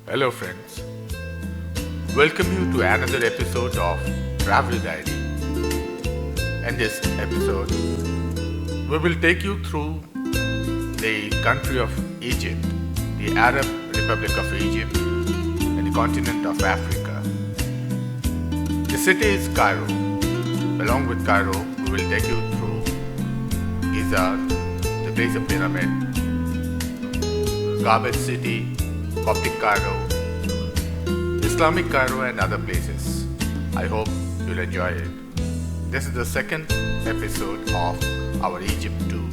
Hello, friends. Welcome you to another episode of Travel Diary. In this episode, we will take you through the country of Egypt, the Arab Republic of Egypt, and the continent of Africa. The city is Cairo. Along with Cairo, we will take you through Giza, the Giza Pyramid, Garbage City, Coptic Cairo, Islamic Cairo, and other places. I hope you'll enjoy it. This is the second episode of our Egypt tour.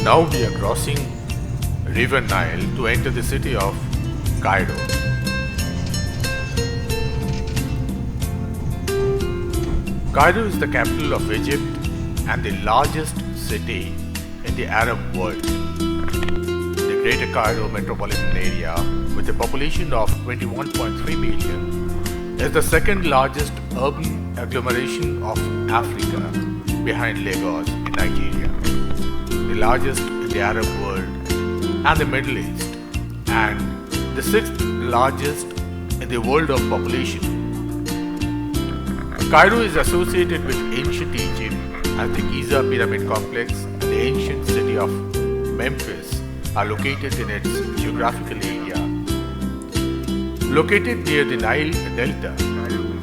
Now we are crossing River Nile to enter the city of Cairo. Cairo is the capital of Egypt and the largest city in the Arab world. The Greater Cairo metropolitan area, with a population of 21.3 million, is the second largest urban agglomeration of Africa behind Lagos in Nigeria. the largest in the Arab world and the Middle East, and the sixth largest in the world of population. Cairo is associated with ancient Egypt as the Giza Pyramid Complex and the ancient city of Memphis are located in its geographical area. Located near the Nile Delta,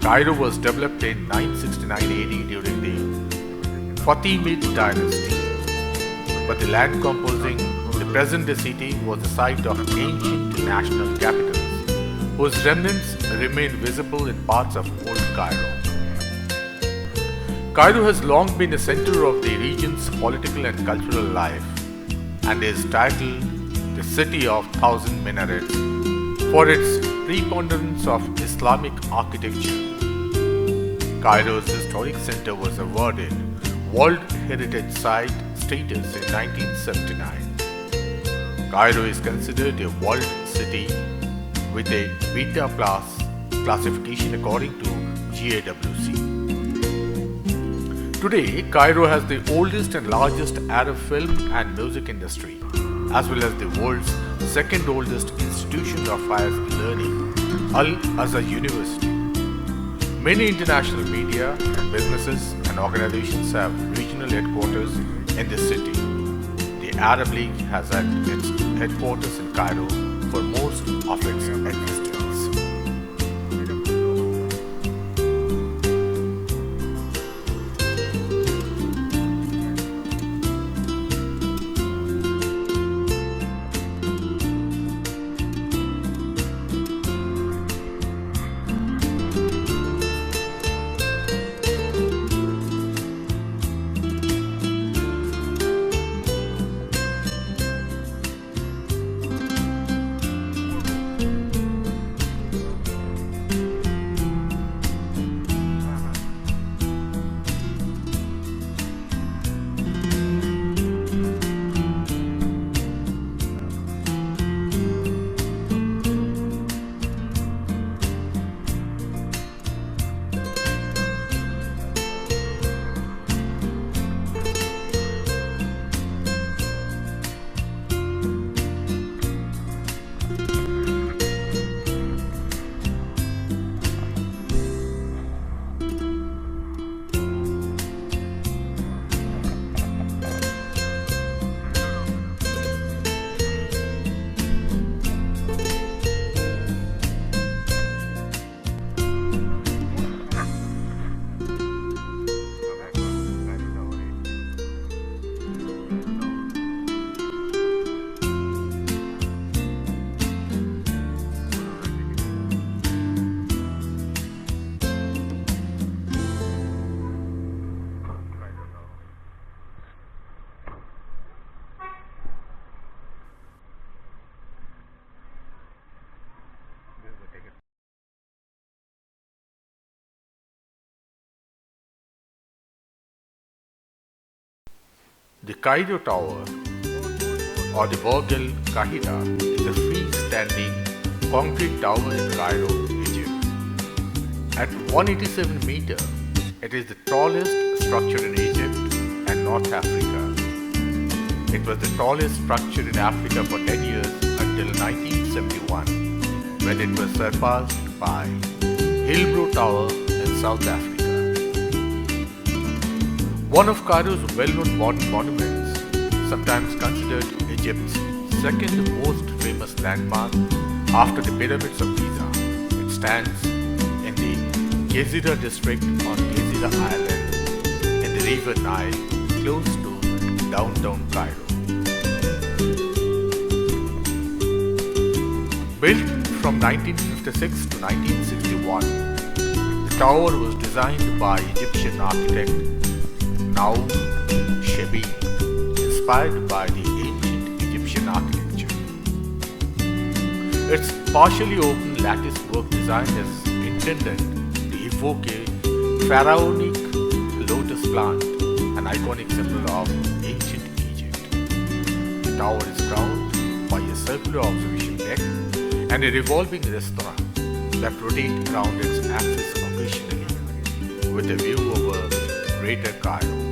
Cairo was developed in 969 AD during the Fatimid dynasty, but the land composing the present-day city was the site of ancient national capitals, whose remnants remain visible in parts of old Cairo. Cairo has long been a center of the region's political and cultural life and is titled the City of Thousand Minarets for its preponderance of Islamic architecture. Cairo's historic center was awarded World Heritage Site status in 1979. Cairo is considered a world city with a Beta Plus classification according to GAWC. Today, Cairo has the oldest and largest Arab film and music industry, as well as the world's second oldest institution of higher learning, Al-Azhar University. Many international media, businesses, and organizations have regional headquarters in this city. The Arab League has had its headquarters in Cairo for most of its existence. The Cairo Tower, or the Burj Al Kahira, is a freestanding concrete tower in Cairo, Egypt. At 187 meters, it is the tallest structure in Egypt and North Africa. It was the tallest structure in Africa for 10 years until 1971, when it was surpassed by Hillbrow Tower in South Africa. One of Cairo's well-known modern monuments, sometimes considered Egypt's second most famous landmark after the pyramids of Giza. It stands in the Gezira district on Gezira Island in the River Nile, close to downtown Cairo. Built from 1956 to 1961, the tower was designed by Egyptian architect Naum Shebi, inspired by the ancient Egyptian architecture. Its partially open lattice work design is intended to evoke a pharaonic lotus plant, an iconic symbol of ancient Egypt. The tower is crowned by a circular observation deck and a revolving restaurant that rotates around its axis occasionally, with a view over Greater Cairo.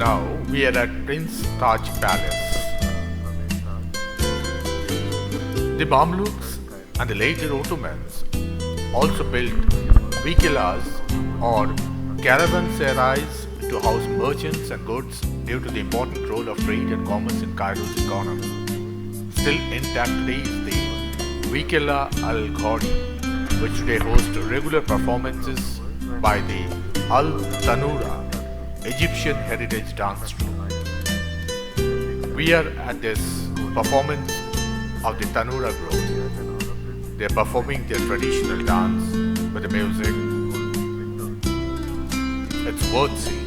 Now we are at Prince Taj Palace. The Mamluks and the later Ottomans also built vikilas or caravanserais to house merchants and goods due to the important role of trade and commerce in Cairo's economy. Still intact today is the Vikila Al Ghori, which today hosts regular performances by the Al Tanura Egyptian heritage dance troupe. We are at this performance of the Tanura group. They are performing their traditional dance with the music. It's worth seeing.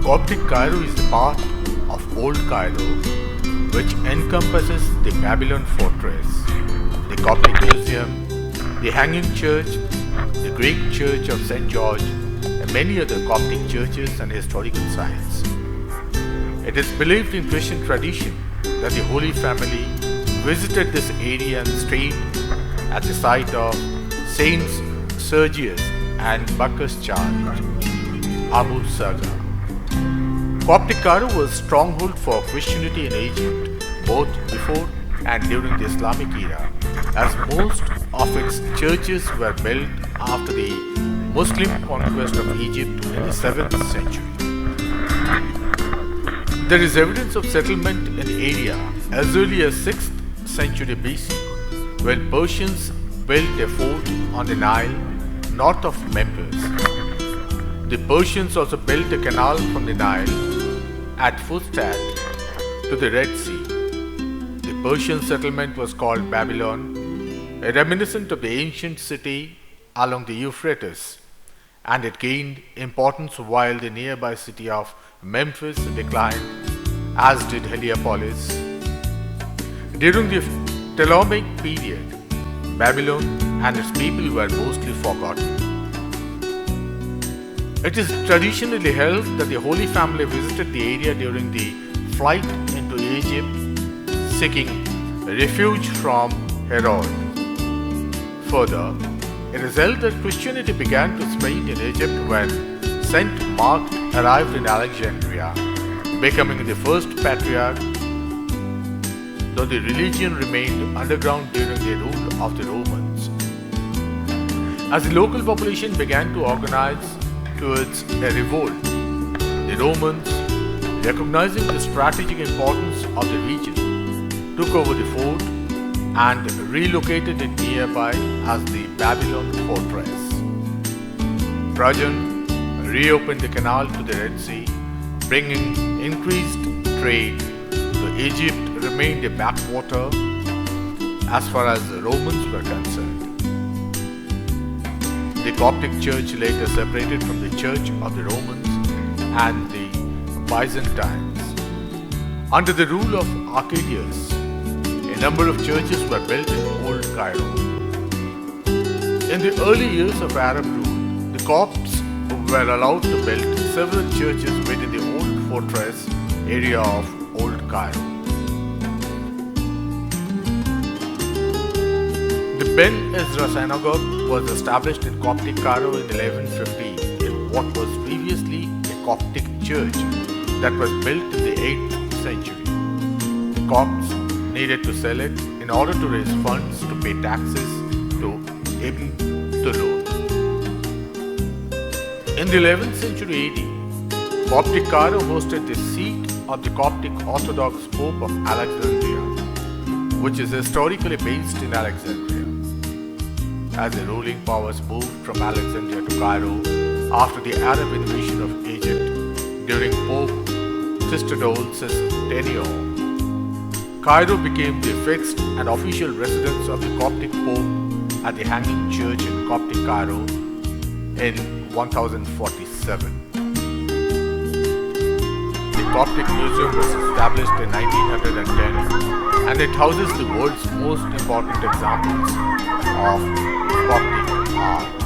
Coptic Cairo is a part of Old Cairo, which encompasses the Babylon fortress, the Coptic Museum, the Hanging Church, the Greek Church of St. George, and many other Coptic churches and historical sites. It is believed in Christian tradition that the Holy Family visited this area and stayed at the site of Saints Sergius and Bacchus Charge, Abu Saga. Coptic Cairo was a stronghold for Christianity in Egypt, both before and during the Islamic era, as most of its churches were built after the Muslim conquest of Egypt in the 7th century. There is evidence of settlement in the area as early as 6th century BC, when Persians built a fort on the Nile north of Memphis. The Persians also built a canal from the Nile at Fustat to the Red Sea. The Persian settlement was called Babylon, a reminiscent of the ancient city along the Euphrates, and it gained importance while the nearby city of Memphis declined, as did Heliopolis. During the Ptolemaic period, Babylon and its people were mostly forgotten. It is traditionally held that the Holy Family visited the area during the flight into Egypt, seeking refuge from Herod. Further, it is held that Christianity began to spread in Egypt when St. Mark arrived in Alexandria, becoming the first patriarch, though the religion remained underground during the rule of the Romans. As the local population began to organize towards a revolt, the Romans, recognizing the strategic importance of the region, took over the fort and relocated it nearby as the Babylon fortress. Trajan reopened the canal to the Red Sea, bringing increased trade, though Egypt remained a backwater as far as the Romans were concerned. The Coptic Church later separated from the Church of the Romans and the Byzantines. Under the rule of Arcadius, a number of churches were built in Old Cairo. In the early years of Arab rule, the Copts were allowed to build several churches within the old fortress area of Old Cairo. The Ben Ezra Synagogue was established in Coptic Cairo in 1150 in what was previously a Coptic church that was built in the 8th century. The Copts needed to sell it in order to raise funds to pay taxes to Ibn Tulun. In the 11th century AD, Coptic Cairo hosted the seat of the Coptic Orthodox Pope of Alexandria, which is historically based in Alexandria. As the ruling powers moved from Alexandria to Cairo after the Arab invasion of Egypt during Pope Christodulus' tenure, Cairo became the fixed and official residence of the Coptic Pope at the Hanging Church in Coptic Cairo in 1047. The Coptic Museum was established in 1910 and it houses the world's most important examples of Coptic art.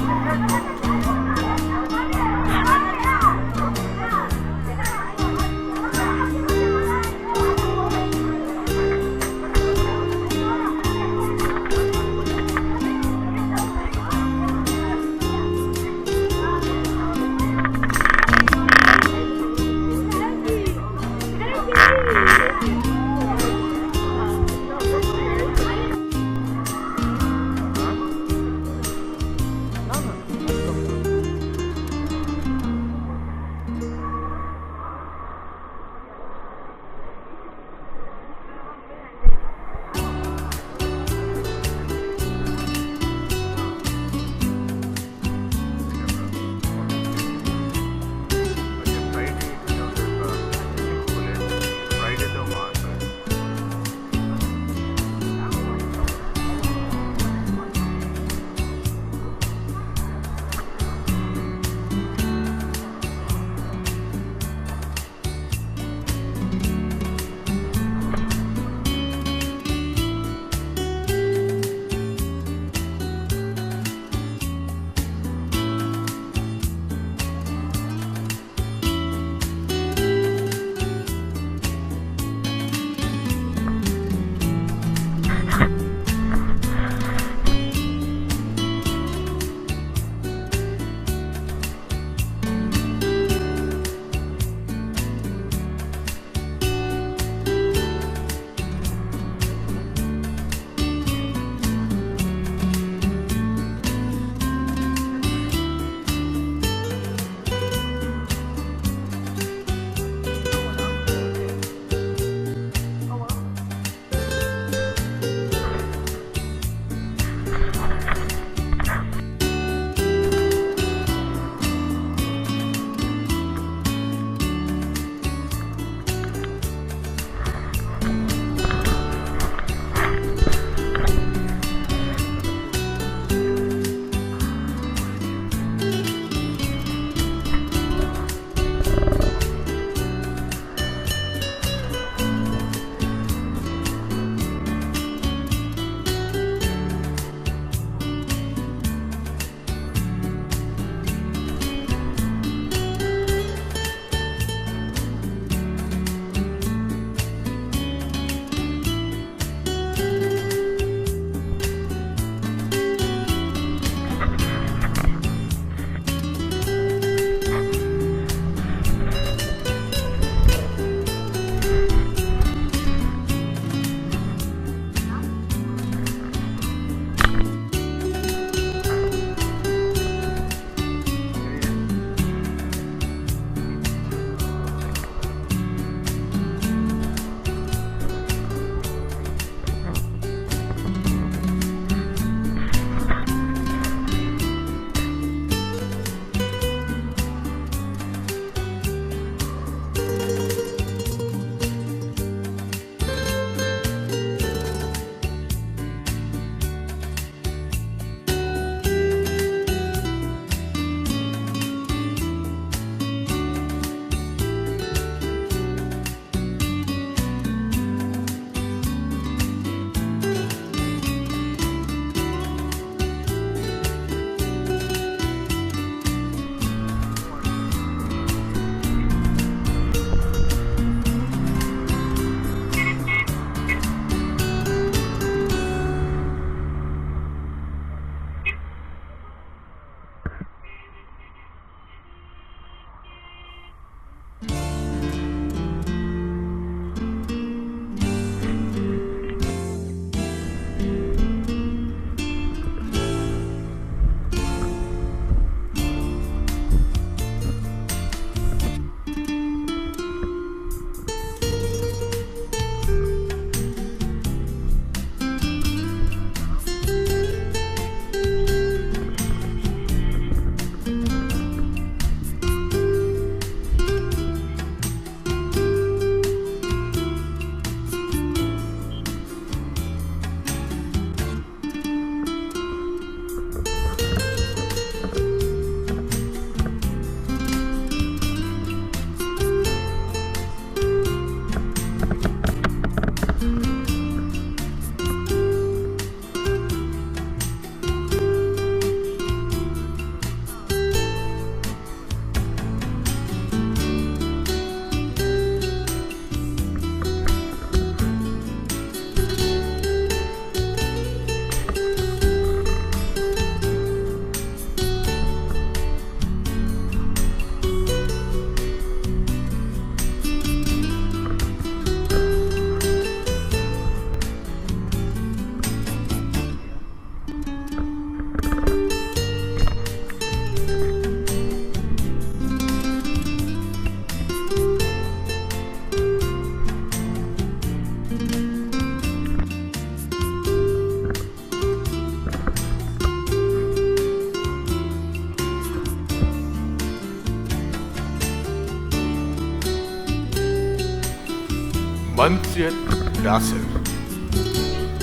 Masjid Nasir,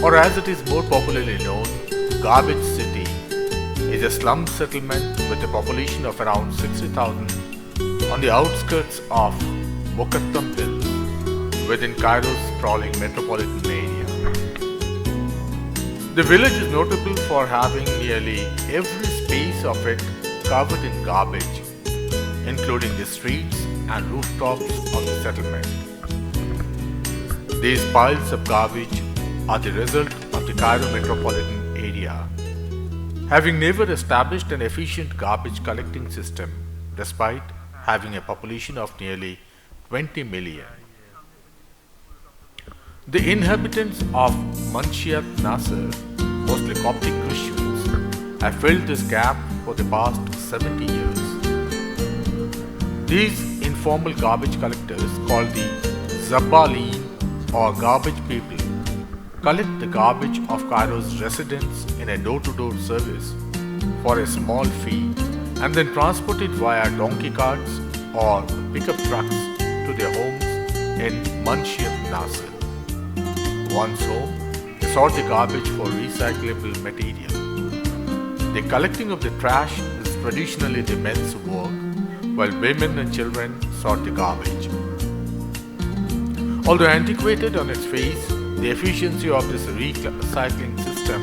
or as it is more popularly known, Garbage City, is a slum settlement with a population of around 60,000 on the outskirts of Mokattam Hills within Cairo's sprawling metropolitan area. The village is notable for having nearly every space of it covered in garbage, including the streets and rooftops of the settlement. These piles of garbage are the result of the Cairo metropolitan area having never established an efficient garbage collecting system despite having a population of nearly 20 million. The inhabitants of Masjid Nasir, mostly Coptic Christians, have filled this gap for the past 70 years. These informal garbage collectors, called the Zabbaleen or garbage people, collect the garbage of Cairo's residents in a door-to-door service for a small fee and then transport it via donkey carts or pickup trucks to their homes in Masjid Nasir. Once home, they sort the garbage for recyclable material. The collecting of the trash is traditionally the men's work, while women and children sort the garbage. Although antiquated on its face, the efficiency of this recycling system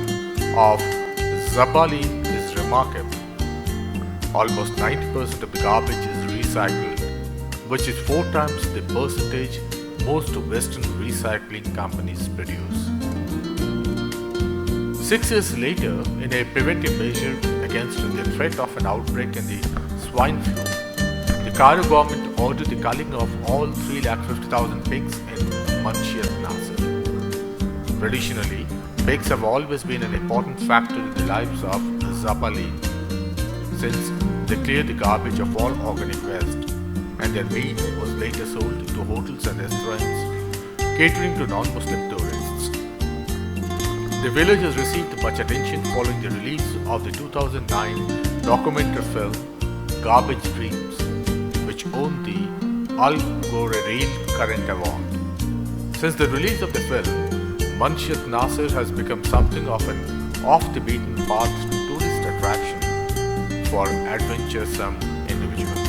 of Zabbaleen is remarkable. Almost 90% of the garbage is recycled, which is 4 times the percentage most Western recycling companies produce. 6 years later, in a preventive measure against the threat of an outbreak in the swine flu, the Cairo government ordered the culling of all 350,000 pigs in Masjid Nasir. Traditionally, pigs have always been an important factor in the lives of Zabbaleen, since they clear the garbage of all organic waste, and their meat was later sold to hotels and restaurants catering to non-Muslim tourists. The village has received much attention following the release of the 2009 documentary film Garbage Dreams, which won the Al Gore Rail Current Award. Since the release of the film, Masjid Nasir has become something of an off-the-beaten-path tourist attraction for adventuresome individuals.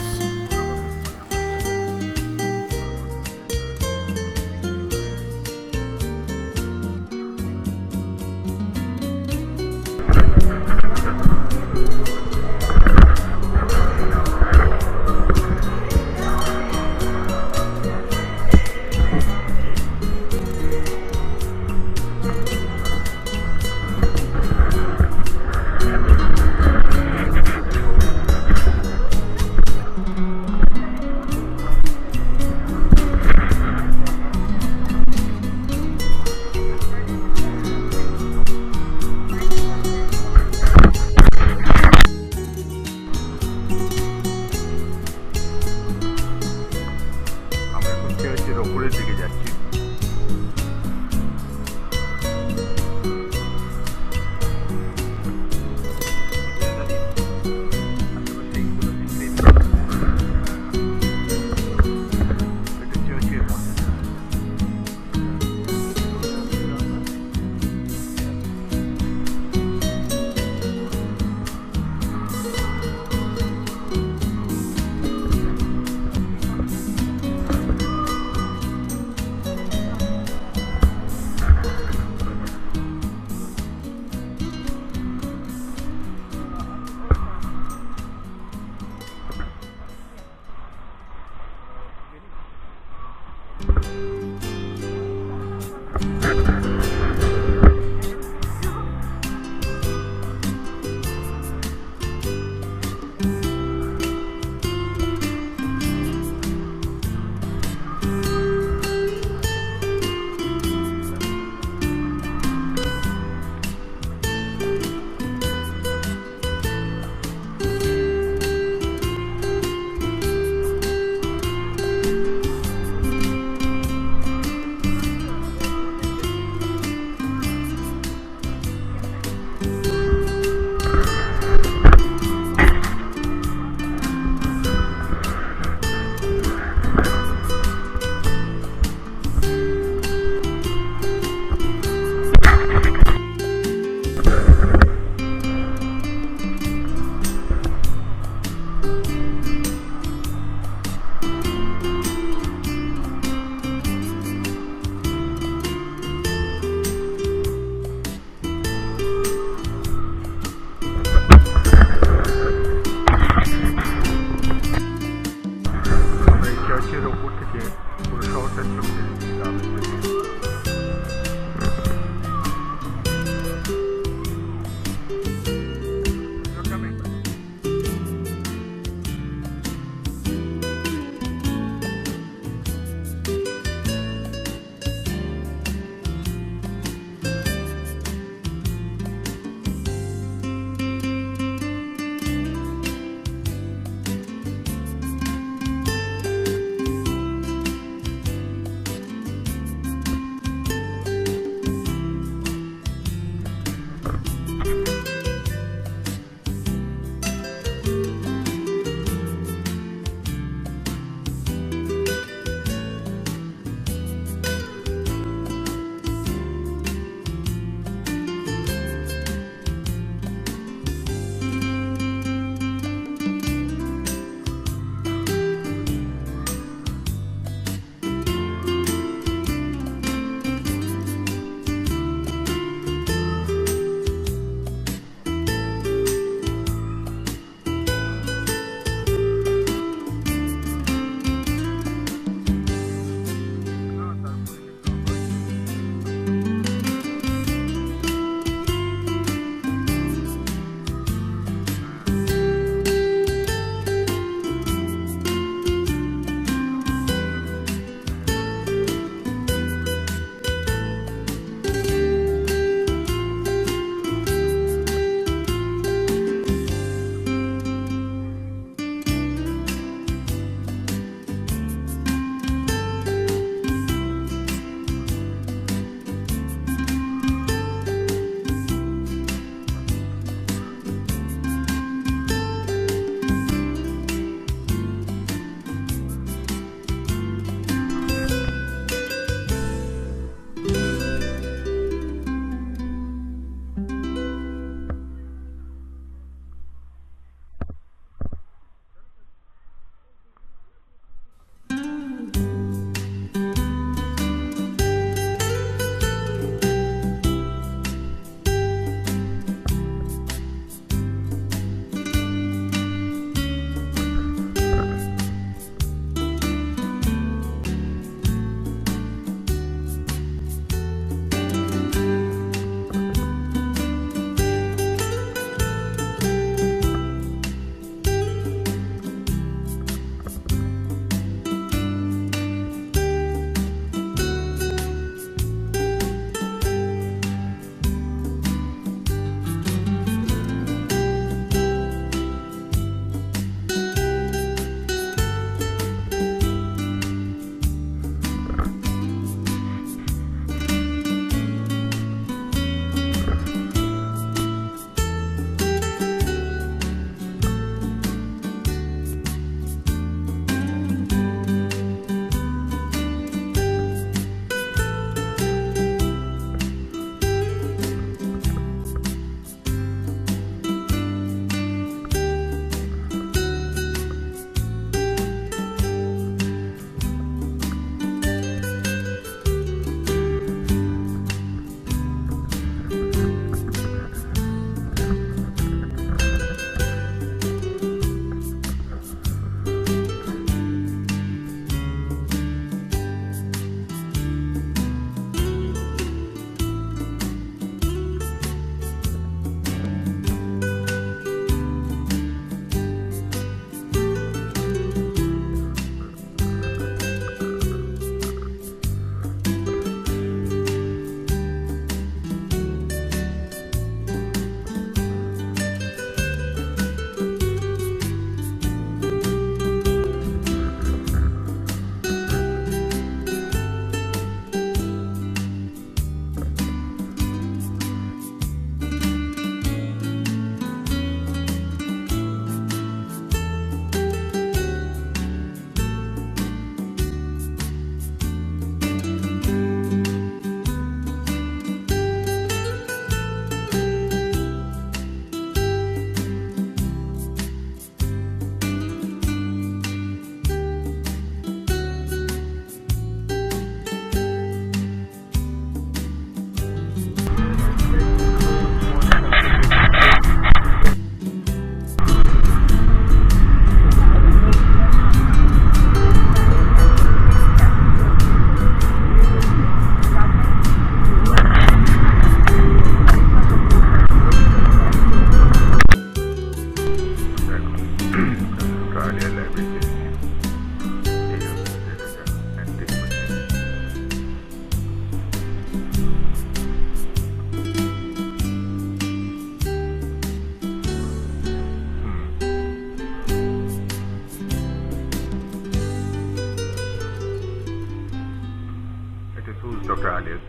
is.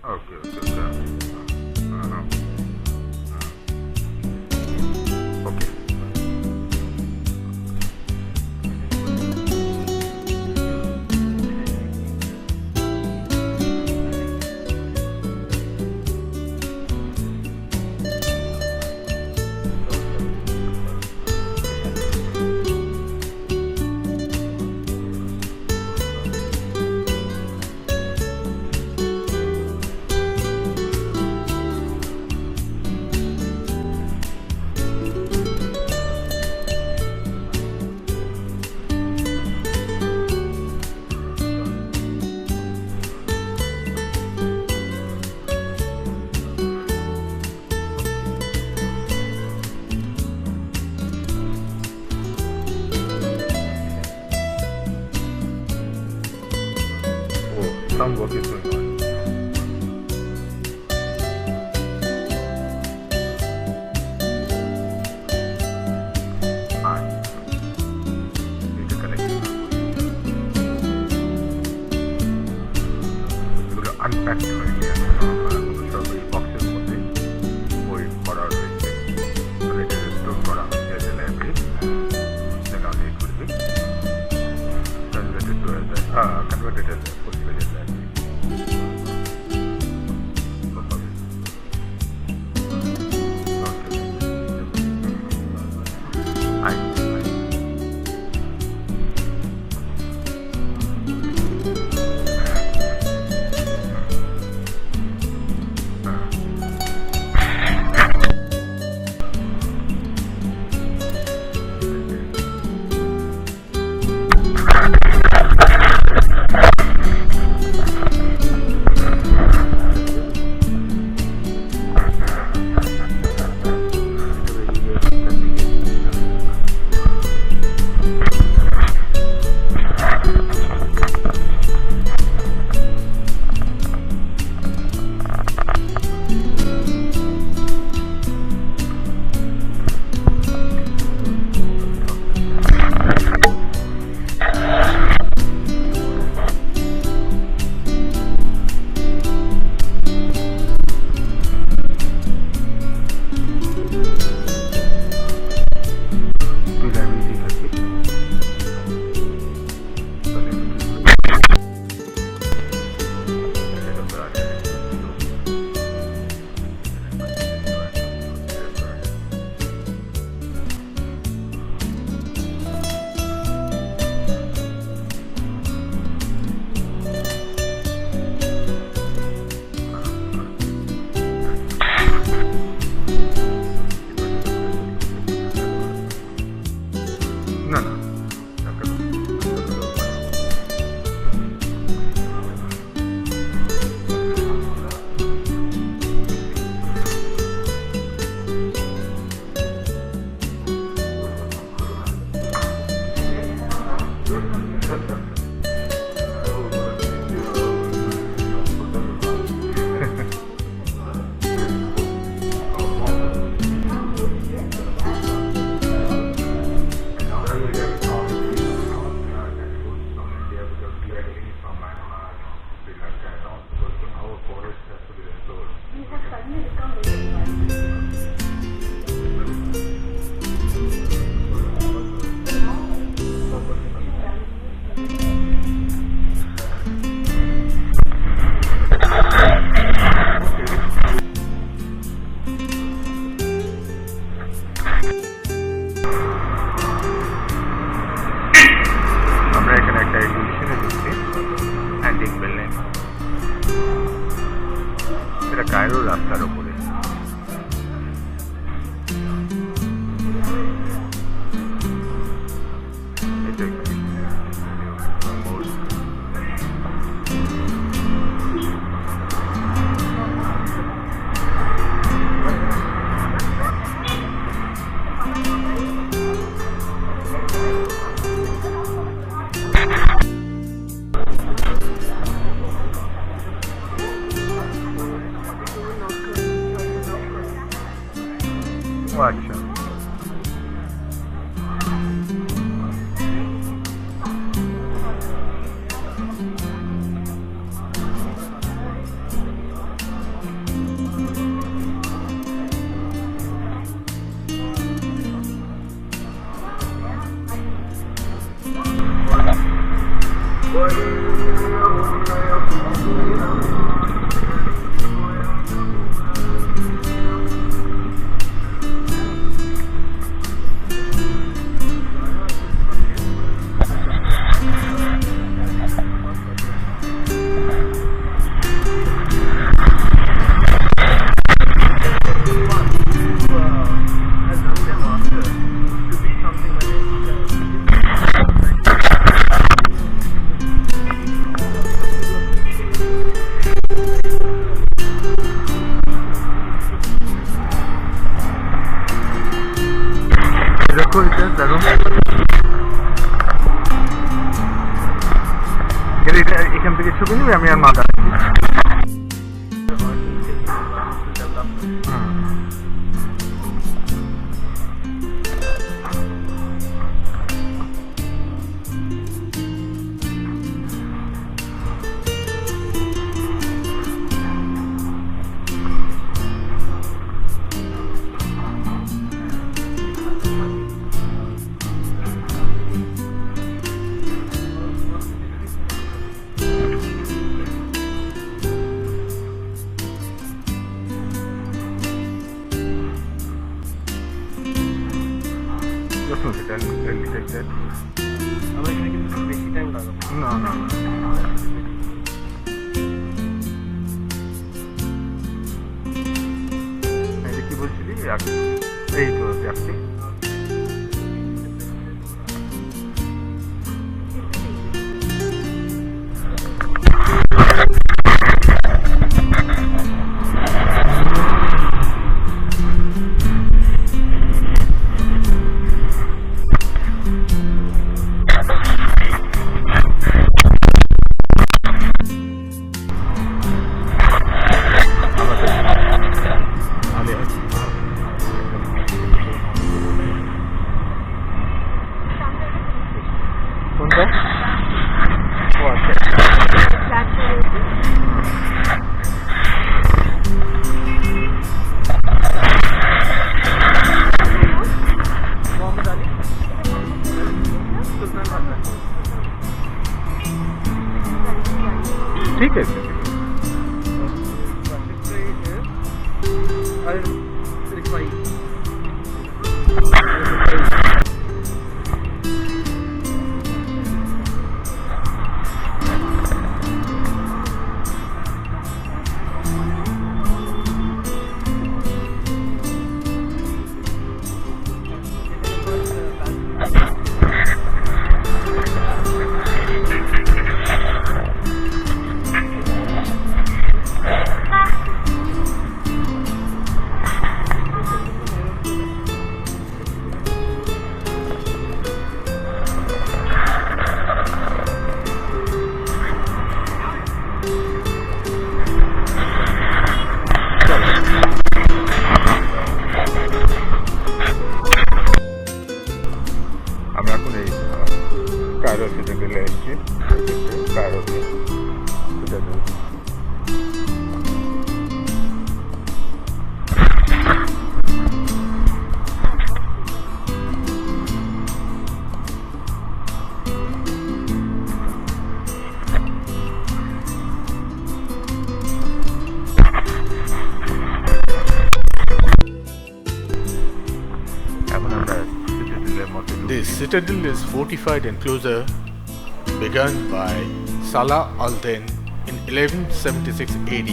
Okay. Okay. Some work is going on. Data connection. এগুলো unpacked হয়ে গিয়ে সব এই বক্সের মধ্যে বই করা রয়েছে, এটা স্টোর করা হচ্ছে as a library. Then only it will be converted as a full-fledged library. Cairo রাস্তার উপরে এখান থেকে ছবি নিবি, আমি আর মাদা আমার এখানে কিন্তু বেশি টাইম লাগাবো না না কি বলছিলি? এই তো যাচ্ছি। ঠিক আছে। আমরা এখন এই কায়রো সিটাডেলে এসেছি। Cairo citadel The citadel is fortified enclosure begun by Salah al-Din in 1176 AD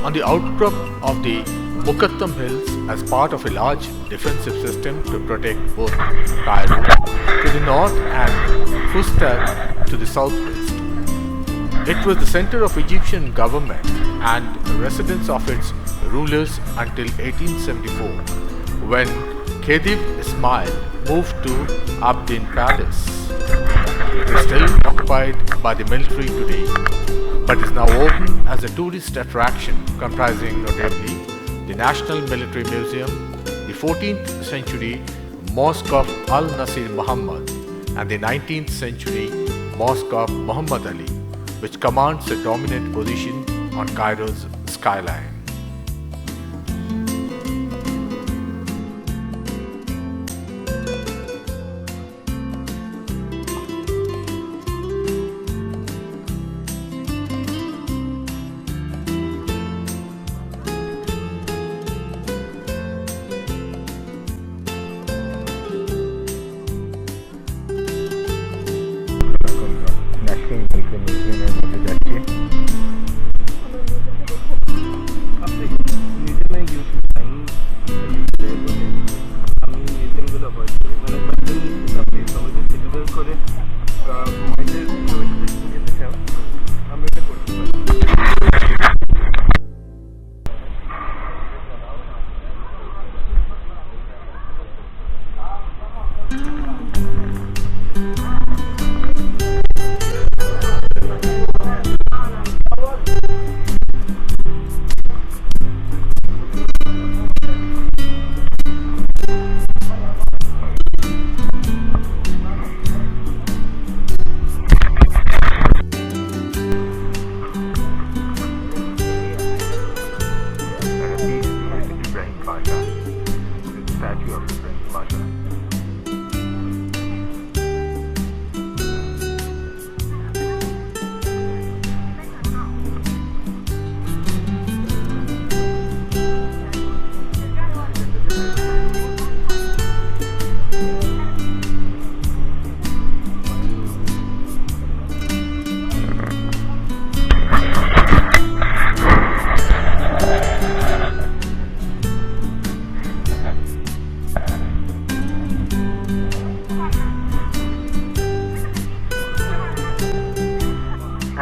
on the outcrop of the Muqattam Hills as part of a large defensive system to protect both Cairo to the north and Fustat to the southwest. It was the center of Egyptian government and residence of its rulers until 1874 when Khedive Ismail moved to Abdin Palace. It is still occupied by the military today, but is now open as a tourist attraction comprising notably the National Military Museum, the 14th century Mosque of Al-Nasir Muhammad and the 19th century Mosque of Muhammad Ali, which commands a dominant position on Cairo's skyline.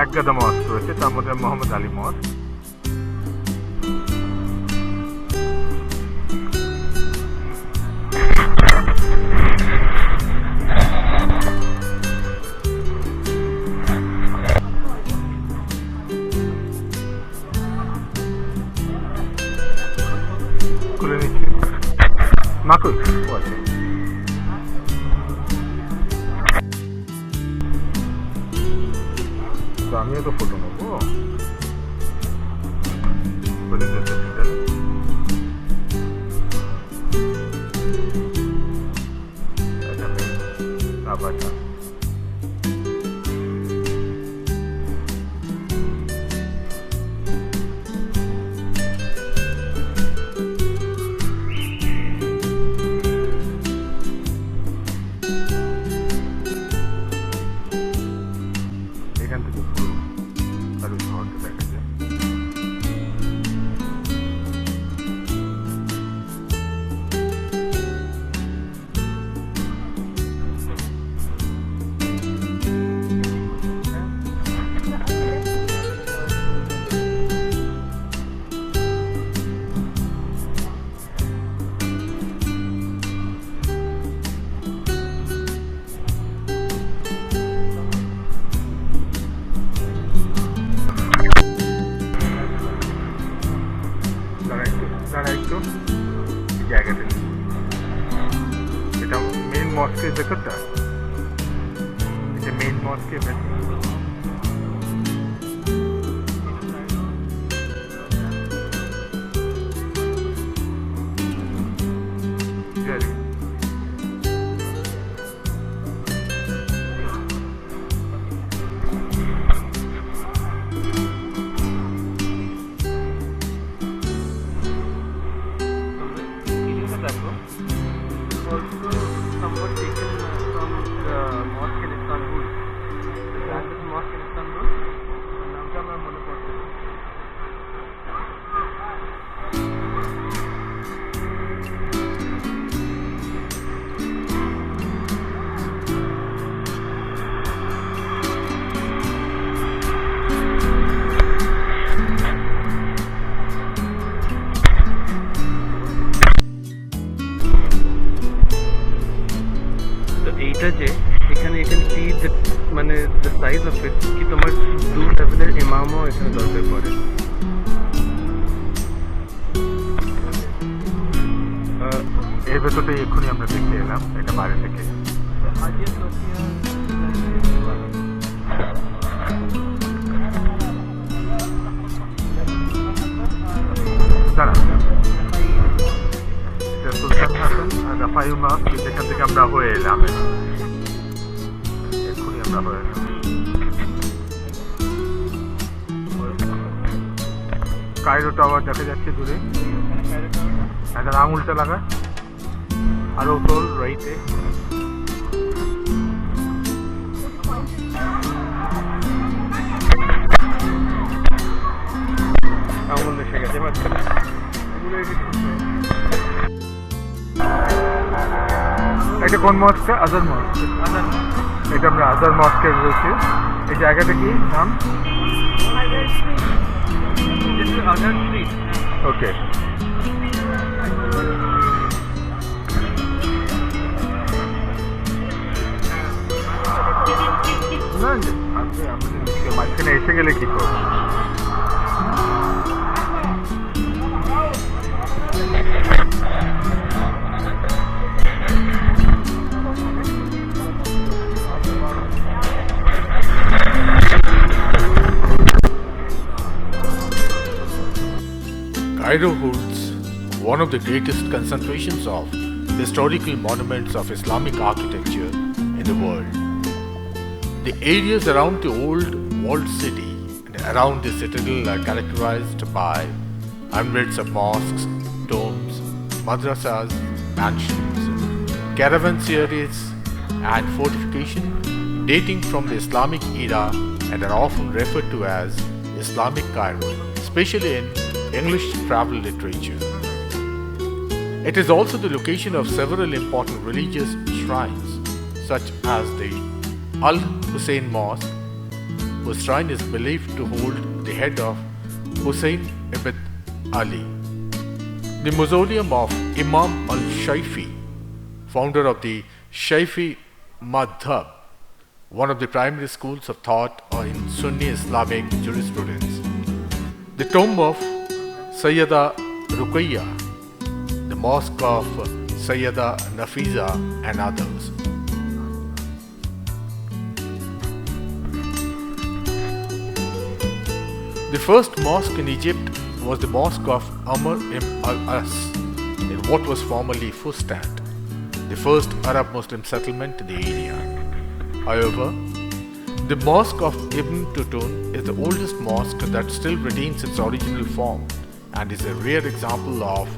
এক গাদা মস্ক রয়েছে, তার মধ্যে মোহাম্মদ আলী মস্ক। খুলে নিচ্ছি মাকুল ও আছে। তো আমিও তো ফটো নেবো, বলে যেতে আচ্ছা এখান থেকে পুরো আরো শহরটা দেখা যায়। একটু জায়গাটা এটা মেইন মস্কের ভেতরটা, এটা মেইন মস্কের ভেতর। Also somewhat taken from the mosque in Istanbul. The grandest mosque in Istanbul. নামটা আমার মনে পড়ছে না। এইটা যে এখানে এখানে সি মানে দ্য সাইজ অফ ইট কি তোমার 2 লেভেলের ইমামও এখানে দরকার পড়ে। এর ভেতরটাই এক্ষুনি আমরা দেখতে এলাম, এটা বাইরে থেকে। দাঁড়া, সুলতান হাসান আর রাফায়ু মস্ক, যেখান থেকে আমরা হয়ে এলাম, এক্ষুনি আমরা হয়ে এলাম। কায়রো টাওয়ার দেখা যাচ্ছে দূরে, এখন আঙুলটা লাগা আরো তোর রাইটে। আঙুল এসে গেছে এটা কোন মস্কটা? আজার মস্ক। এটা আমরা আজার মস্কে রয়েছি। এই জায়গাটা কি নাম? ওকে, না মাঝখানে এসে গেলে কি করবো? Cairo holds one of the greatest concentrations of historical monuments of Islamic architecture in the world. The areas around the old walled city and around the citadel are characterized by hundreds of mosques, domes, madrasas, mansions, caravanserais, and fortifications dating from the Islamic era and are often referred to as Islamic Cairo, especially in English travel literature. It is also the location of several important religious shrines, such as the Al Hussein Mosque, whose shrine is believed to hold the head of Hussein ibn Ali. The mausoleum of Imam al-Shafi'i, founder of the Shafi'i Madhab, one of the primary schools of thought in Sunni Islamic jurisprudence. The tomb of Sayyida Ruqayya, the mosque of Sayyida Nafiza, and others. The first mosque in Egypt was the mosque of Amr ibn al-As in what was formerly Fustat, the first Arab Muslim settlement in the area. However, the mosque of Ibn Tutun is the oldest mosque that still retains its original form and is a rare example of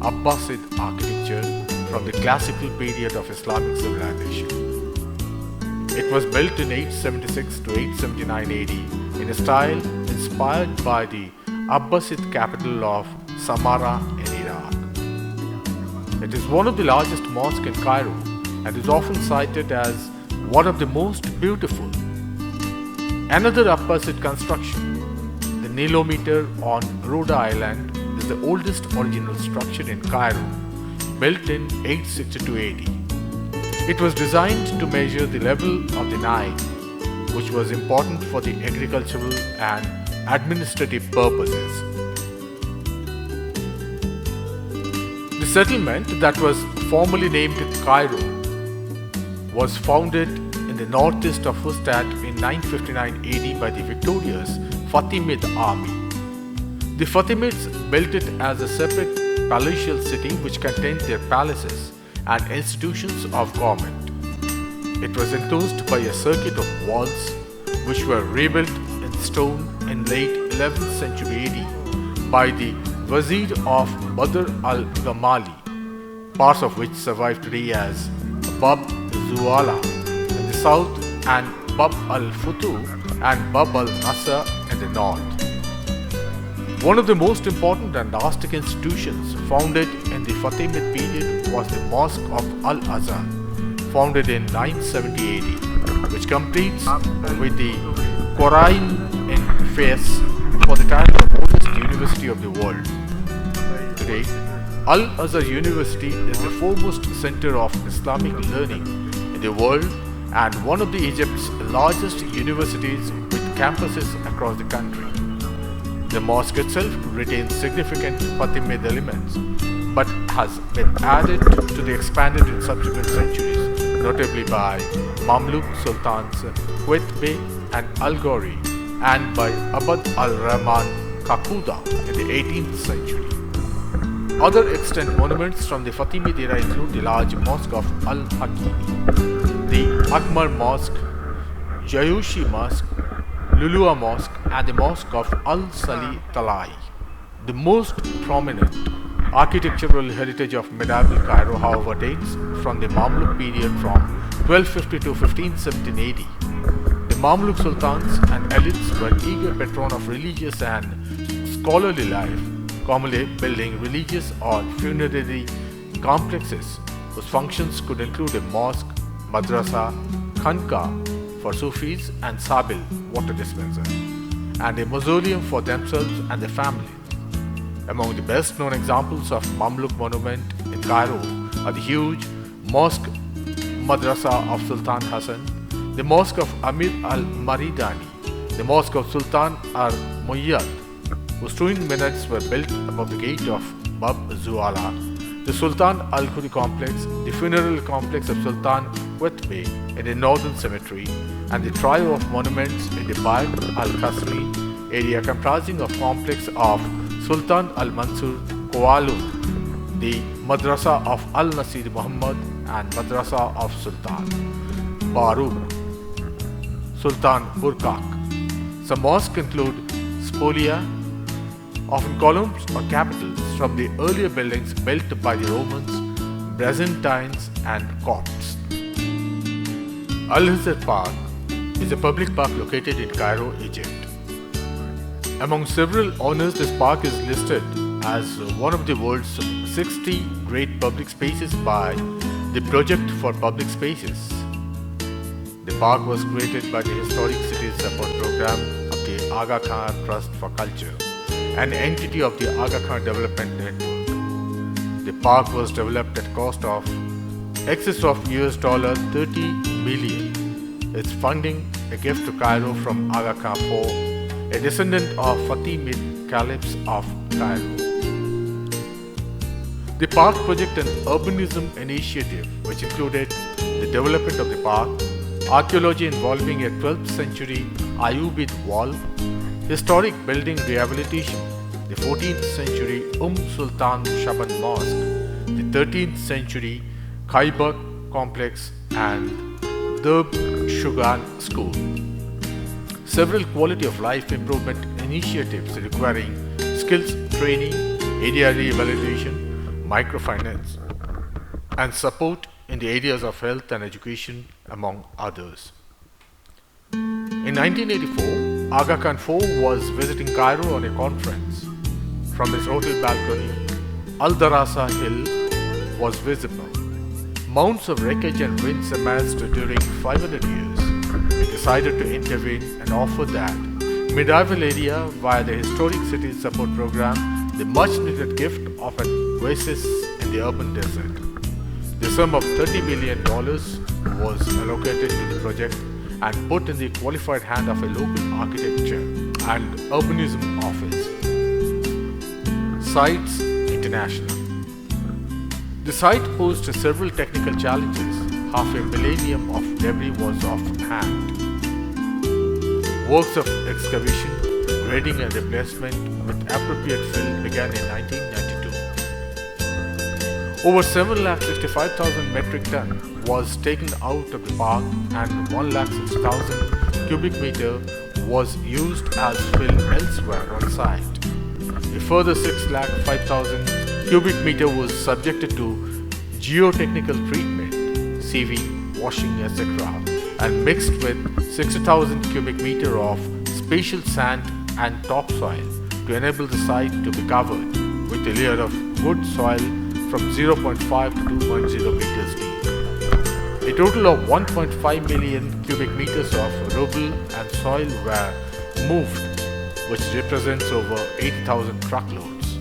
Abbasid architecture from the classical period of Islamic civilization. It was built in 876 to 879 AD in a style inspired by the Abbasid capital of Samarra in Iraq. It is one of the largest mosques in Cairo and is often cited as one of the most beautiful. Another Abbasid construction, the Nilometer on Rhoda Island, is the oldest original structure in Cairo, built in 862 AD. It was designed to measure the level of the Nile, which was important for the agricultural and administrative purposes. The settlement that was formerly named Cairo was founded in the northeast of Fustat in 959 AD by the victorious Fatimid army. The Fatimids built it as a separate palatial city which contained their palaces and institutions of government. It was enclosed by a circuit of walls which were rebuilt in stone in late 11th century AD by the Wazir of Badr al-Gamali, parts of which survive today as Bab Zuala in the south and Bab al-Futu and Bab al-Nasr in the north. One of the most important and lasting institutions founded in the Fatimid period was the Mosque of Al-Azhar, founded in 970 AD, which competes with the Quran in Fez for the title of oldest university of the world. Today, Al-Azhar University is the foremost center of Islamic learning in the world and one of the Egypt's largest universities with campuses across the country. The mosque itself retains significant Fatimid elements but has been added to the expanded in subsequent centuries, notably by Mamluk Sultans Qutb and Al-Ghori and by Abd al-Rahman Kakuda in the 18th century. Other extant monuments from the Fatimid era include the large mosque of Al-Hakimi, the Akmar Mosque, Jayushi Mosque, Lulua Mosque and the Mosque of Al-Sali Talai. The most prominent architectural heritage of medieval Cairo, however, dates from the Mamluk period from 1250 to 1517 AD. The Mamluk sultans and elites were eager patron of religious and scholarly life, commonly building religious or funerary complexes whose functions could include a mosque, madrasa, khanqa for Sufis and sabil, water dispenser, and a mausoleum for themselves and their family. Among the best known examples of Mamluk monument in Cairo are the huge Mosque Madrasa of Sultan Hassan, the Mosque of Amir al-Maridani, the Mosque of Sultan al-Muayyad, whose twin minarets were built above the gate of Bab Zuala, the Sultan al-Khudi complex, the funeral complex of Sultan Qutb in the northern cemetery, and the trio of monuments in the Bayd al-Qasmi area comprising a complex of Sultan al-Mansur Kualun, the Madrasa of al-Nasir Muhammad and Madrasa of Sultan Baruch, Sultan Burkak. Some mosques include spolia, often columns or capitals from the earlier buildings built by the Romans, Byzantines and Copts. Al-Azhar Park is a public park located in Cairo, Egypt. Among several honors, this park is listed as one of the world's 60 great public spaces by the Project for Public Spaces. The park was created by the Historic Cities Support Program program of the Aga Khan Trust for Culture, an entity of the Aga Khan Development Network. The park was developed at a cost of excess of $30 million. Its funding a gift to Cairo from Aga Khan IV, a descendant of Fatimid Caliphs of Cairo. The park project an urbanism initiative which included the development of the park, archaeology involving a 12th century Ayyubid wall, historic building rehabilitation, the 14th century Sultan Shaban Mosque, the 13th century Khyber complex and Derb Shugan School. Several quality of life improvement initiatives requiring skills training, area rehabilitation, microfinance, and support in the areas of health and education, among others. In 1984, Aga Khan IV was visiting Cairo on a conference. From his hotel balcony, Al Darasa Hill was visible. Mounds of wreckage and ruins amassed during 500 years. He decided to intervene and offer that medieval area via the Historic Cities Support Program the much-needed gift of an oasis in the urban desert. The sum of $30 million was allocated to the project and put in the qualified hand of a local architecture and urbanism office. Sites International. The site posed several technical challenges. Half a millennium of debris was off hand. Works of excavation, grading and replacement with appropriate fill began in 1992. Over 7,65,000 metric ton was taken out of the park and 1,06,000 cubic meter was used as fill elsewhere on site. A further 6,05,000 cubic meter was subjected to geotechnical treatment, sieving, washing, etc., and mixed with 60,000 cubic meter of spatial sand and topsoil to enable the site to be covered with a layer of good soil from 0.5 to 2.0 meters deep. A total of 1.5 million cubic meters of rubble and soil were moved, which represents over 8,000 truckloads.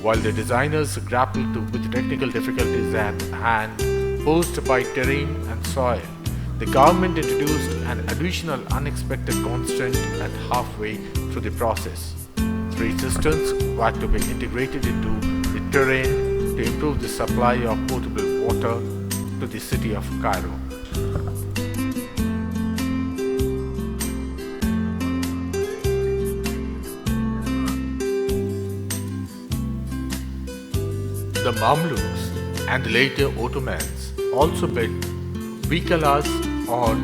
While the designers grappled with the technical difficulties at hand posed by terrain and soil, the government introduced an additional unexpected constraint at halfway through the process. 3 cisterns were to be integrated into the terrain to improve the supply of potable water to the city of Cairo. The Mamluks and later Ottomans also built vikalas or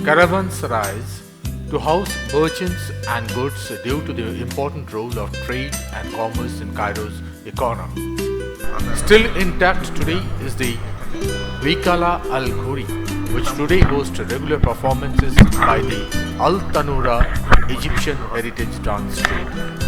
caravanserais to house merchants and goods due to the important role of trade and commerce in Cairo's economy. Still intact today is the Vikala Al Khoury, which today hosts regular performances by the Al Tanura Egyptian Heritage Dance Troupe.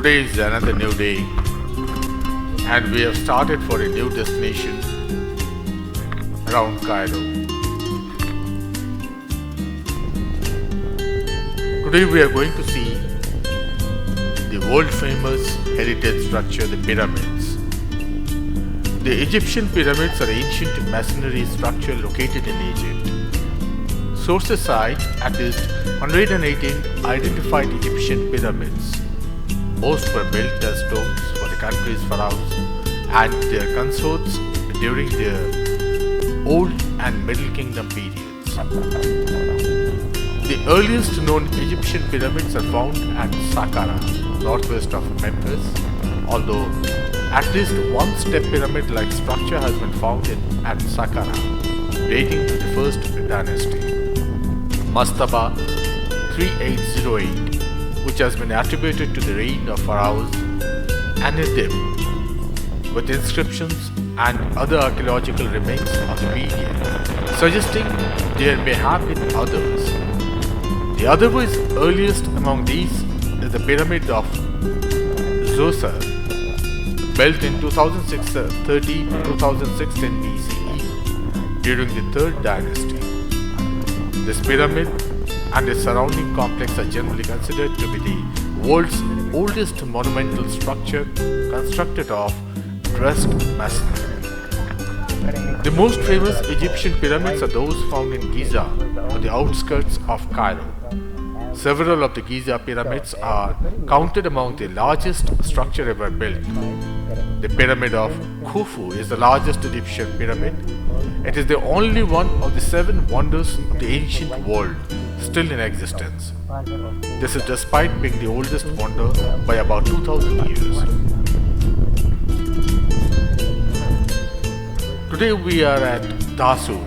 Today is another new day, and we have started for a new destination around Cairo. Today we are going to see the world famous heritage structure, the pyramids. The Egyptian pyramids are ancient masonry structure located in Egypt. Sources cite at least 118 identified Egyptian pyramids. Most were built as tombs for the country's pharaohs and their consorts during their Old and Middle Kingdom periods. The earliest known Egyptian pyramids are found at Saqqara, northwest of Memphis, although at least one step pyramid-like structure has been found at Saqqara, dating to the first dynasty. Mastaba 3808, which has been attributed to the reign of pharaohs Anidim, with inscriptions and other archaeological remains of the period, suggesting there may have been others. The otherwise earliest among these is the Pyramid of Djoser, built in 2030 to 2016 BCE during the 3rd dynasty. This pyramid and its surrounding complex are generally considered to be the world's oldest monumental structure constructed of dressed masonry. The most famous Egyptian pyramids are those found in Giza, on the outskirts of Cairo. Several of the Giza pyramids are counted among the largest structure ever built. The Pyramid of Khufu is the largest Egyptian pyramid. It is the only one of the 7 wonders of the ancient world still in existence. This is despite being the oldest wonder by about 2000 years. Today we are at Dahshur.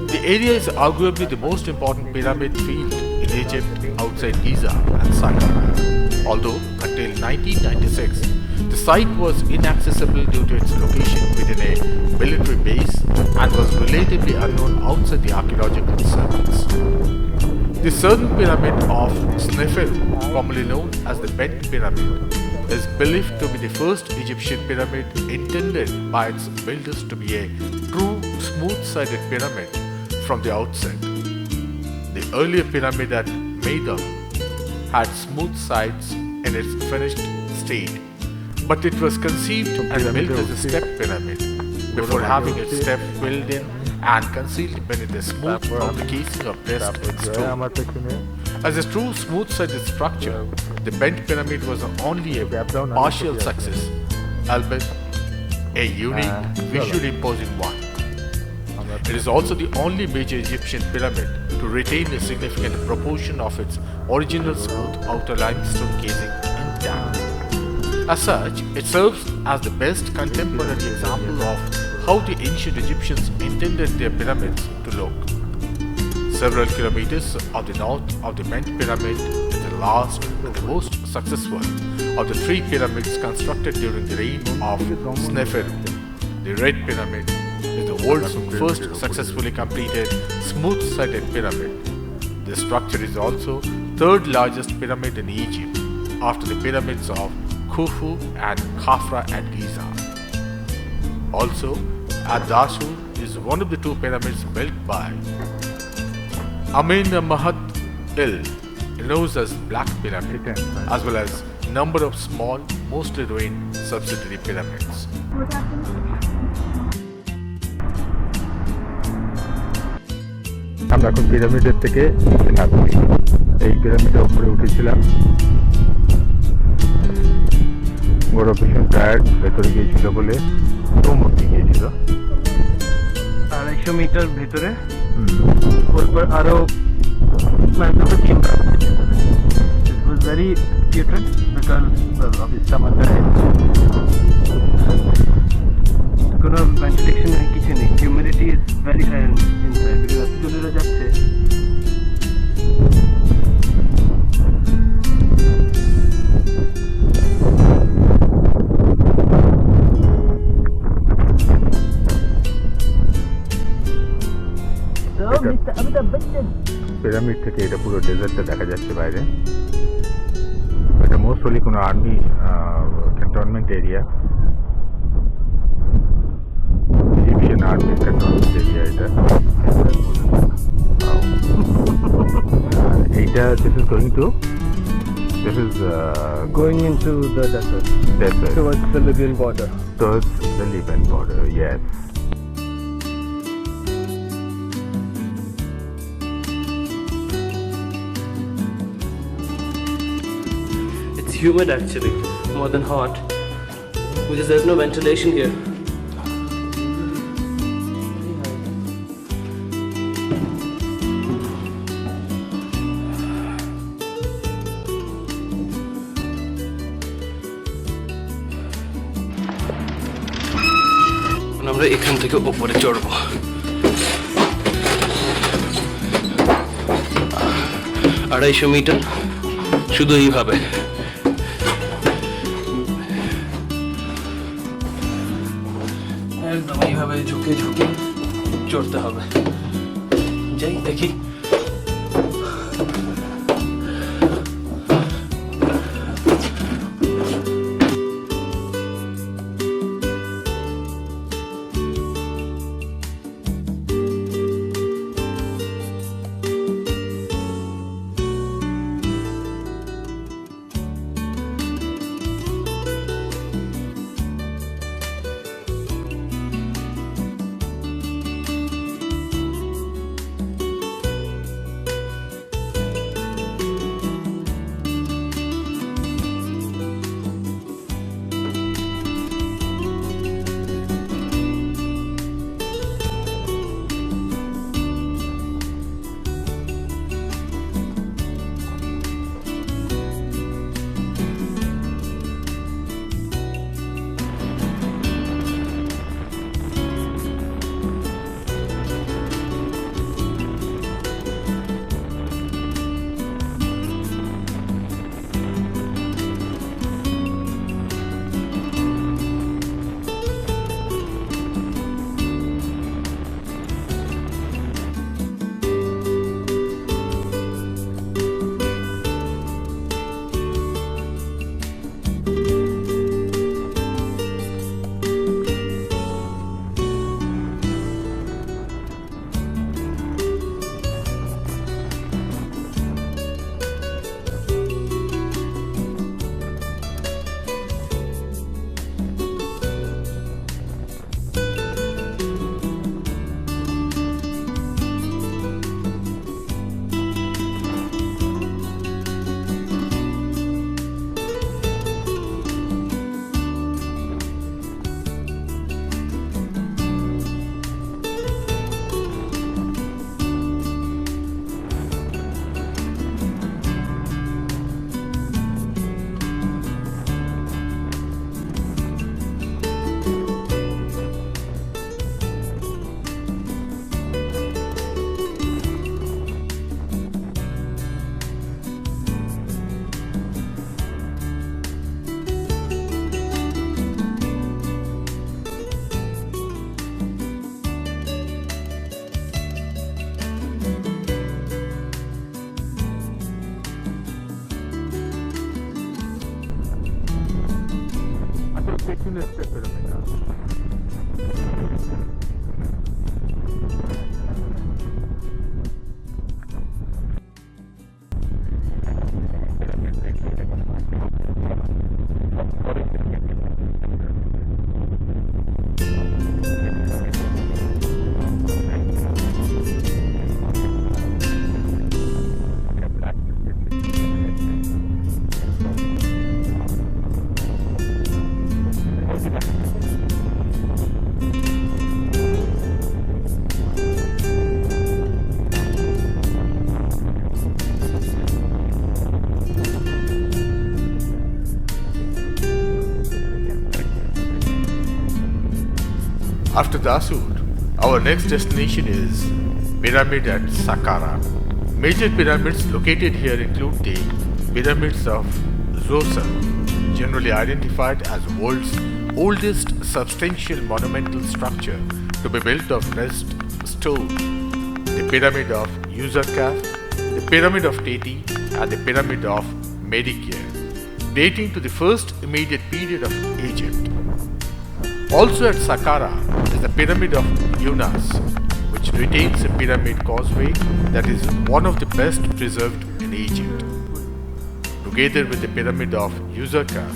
The area is arguably the most important pyramid field in Egypt outside Giza and Saqqara, although until 1996 the site was inaccessible due to its location within a military base and was relatively unknown outside the archaeological circles. The Southern Pyramid of Sneferu, commonly known as the Bent Pyramid, is believed to be the first Egyptian pyramid intended by its builders to be a true smooth-sided pyramid from the outset. The earlier pyramid at Meidum had smooth sides in its finished state, but it was conceived and built as a step pyramid before having its step filled in and concealed beneath a smooth from the casing of dressed stone. As a true smooth-sided structure, the Bent Pyramid was only a partial success, albeit a unique, visually imposing one. It is also the only major Egyptian pyramid to retain a significant proportion of its original smooth outer limestone casing intact. As such, it serves as the best contemporary example of how the ancient Egyptians intended their pyramids to look. Several kilometers of the north of the Bent Pyramid is the last and the most successful of the 3 pyramids constructed during the reign of Sneferu. The Red Pyramid is the world's first successfully completed smooth-sided pyramid. This structure is also 3rd largest pyramid in Egypt, after the pyramids of Khufu and Khafra at Giza. Also, at Dahshur is one of the 2 pyramids built by Amenemhat II, known as Black Pyramid, as well as a number of small, mostly ruined subsidiary pyramids. আমরা এখন পিরামিডের থেকে নামছি। এই পিরামিডের উপরে উঠেছিলাম, বড় ভীষণ টায়ার্ড, ভেতরে গিয়েছিল বলে মূর্তি গিয়েছিল 250 মিটার ভেতরে, ওরপর আরো It was very putrid because of its summer time. কোনো ventilation এর কিছু নেই, humidity is very high inside because চলে যাচ্ছে। পিরামিড থেকে এটা পুরো ডেজার্টটা দেখা যাচ্ছে বাইরে। এটা মোস্ট হলি কোনো army cantonment area, Egyptian army cantonment area এটা। এইটা this is going to Going into the desert towards the Libyan border. towards the Libyan border, yes. It's humid actually, more than hot, because there's no ventilation here. আমরা এখান থেকে উপরে চড়বো। আড়াইশো metre শুধু এইভাবে। একদম এইভাবে ঝুঁকে ঝুঁকে চড়তে হবে। যাই দেখি। After Dasur, our next destination is Pyramid at Saqqara. Major pyramids located here include the Pyramids of Djoser, generally identified as the world's oldest substantial monumental structure to be built of dressed stone, the Pyramid of Userkaf, the Pyramid of Teti, and the Pyramid of Medikere. dating to the first immediate period of Egypt. Also at Saqqara is the Pyramid of Unas, which retains a pyramid causeway that is one of the best preserved in Egypt. Together with the Pyramid of Userkaf,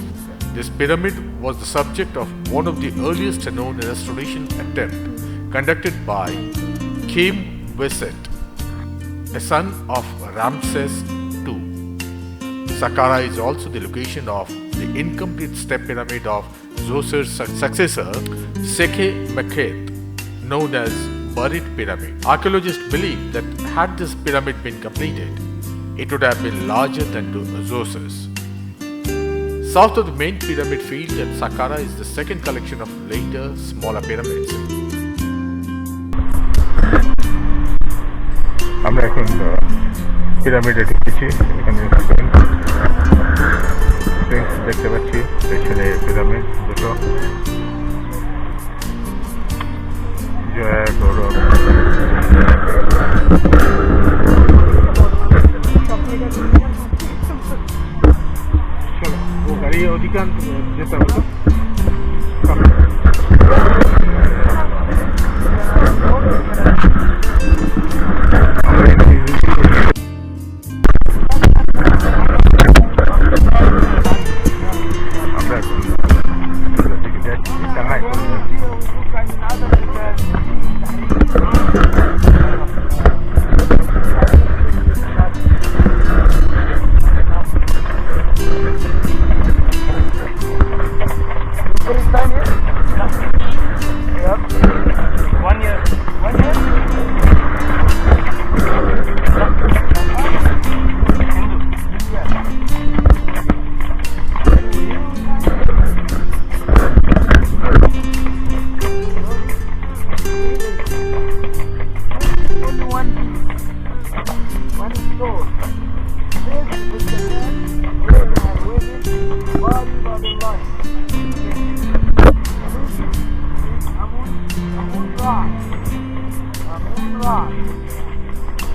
this pyramid was the subject of one of the earliest known restoration attempts conducted by Kim Wiset, a son of Ramses II. Saqqara is also the location of the incomplete step pyramid of Zoser's successor, Sekhe-Mekhet, known as Buried Pyramid. Archaeologists believe that had this pyramid been completed, it would have been larger than Zoser's. South of the main pyramid field at Saqqara is the second collection of later smaller pyramids. আমরা এখন পিরামিডে ঢুকেছি। এখানে দেখতে পাচ্ছি পেছনে pyramid দুটো, জয় গৌরব। চলো ও গাড়ি অধিকাংশ যেতে হবে।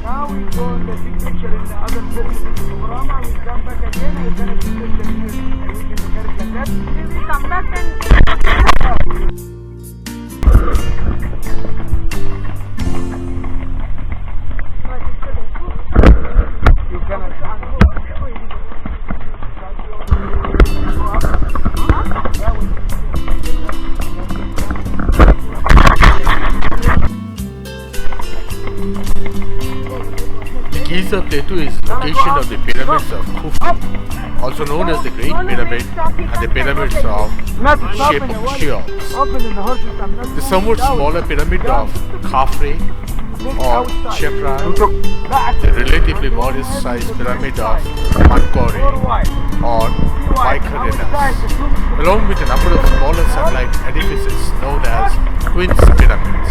Now we go in the big picture in the other pyramids in Panorama. We come back again and we're going to big picture here. And we can look at it like that. Will we come back and... You cannot... Giza Plateau is location of the pyramids of Khufu, also known as the Great Pyramid and the pyramids of Cheops. The somewhat smaller pyramid of Khafre or Chepra, the relatively modest-sized pyramid of Menkaure or Vaikharenas, along with a number of smaller satellite edifices known as Queen's Pyramids,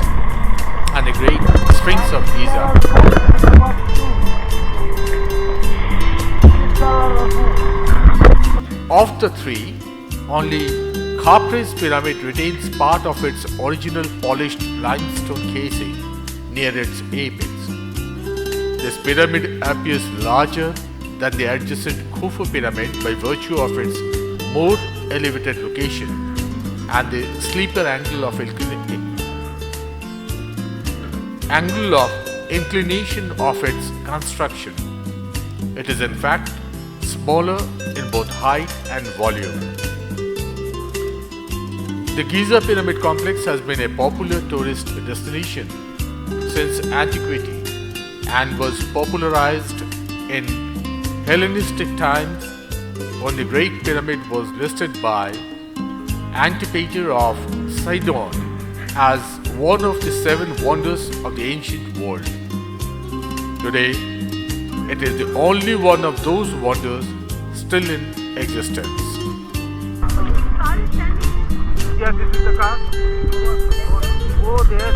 and the Great Sphinx of Giza. Of the three, only Khafre's pyramid retains part of its original polished limestone casing near its apex. This pyramid appears larger than the adjacent Khufu pyramid by virtue of its more elevated location and the steeper angle of inclination of its construction. It is in fact smaller in both height and volume. The Giza Pyramid Complex has been a popular tourist destination since antiquity and was popularized in Hellenistic times when the Great Pyramid was listed by Antipater of Sidon as one of the 7 wonders of the ancient world. Today, it is the only one of those wonders still in existence. Yeah, this is the car. Oh, there.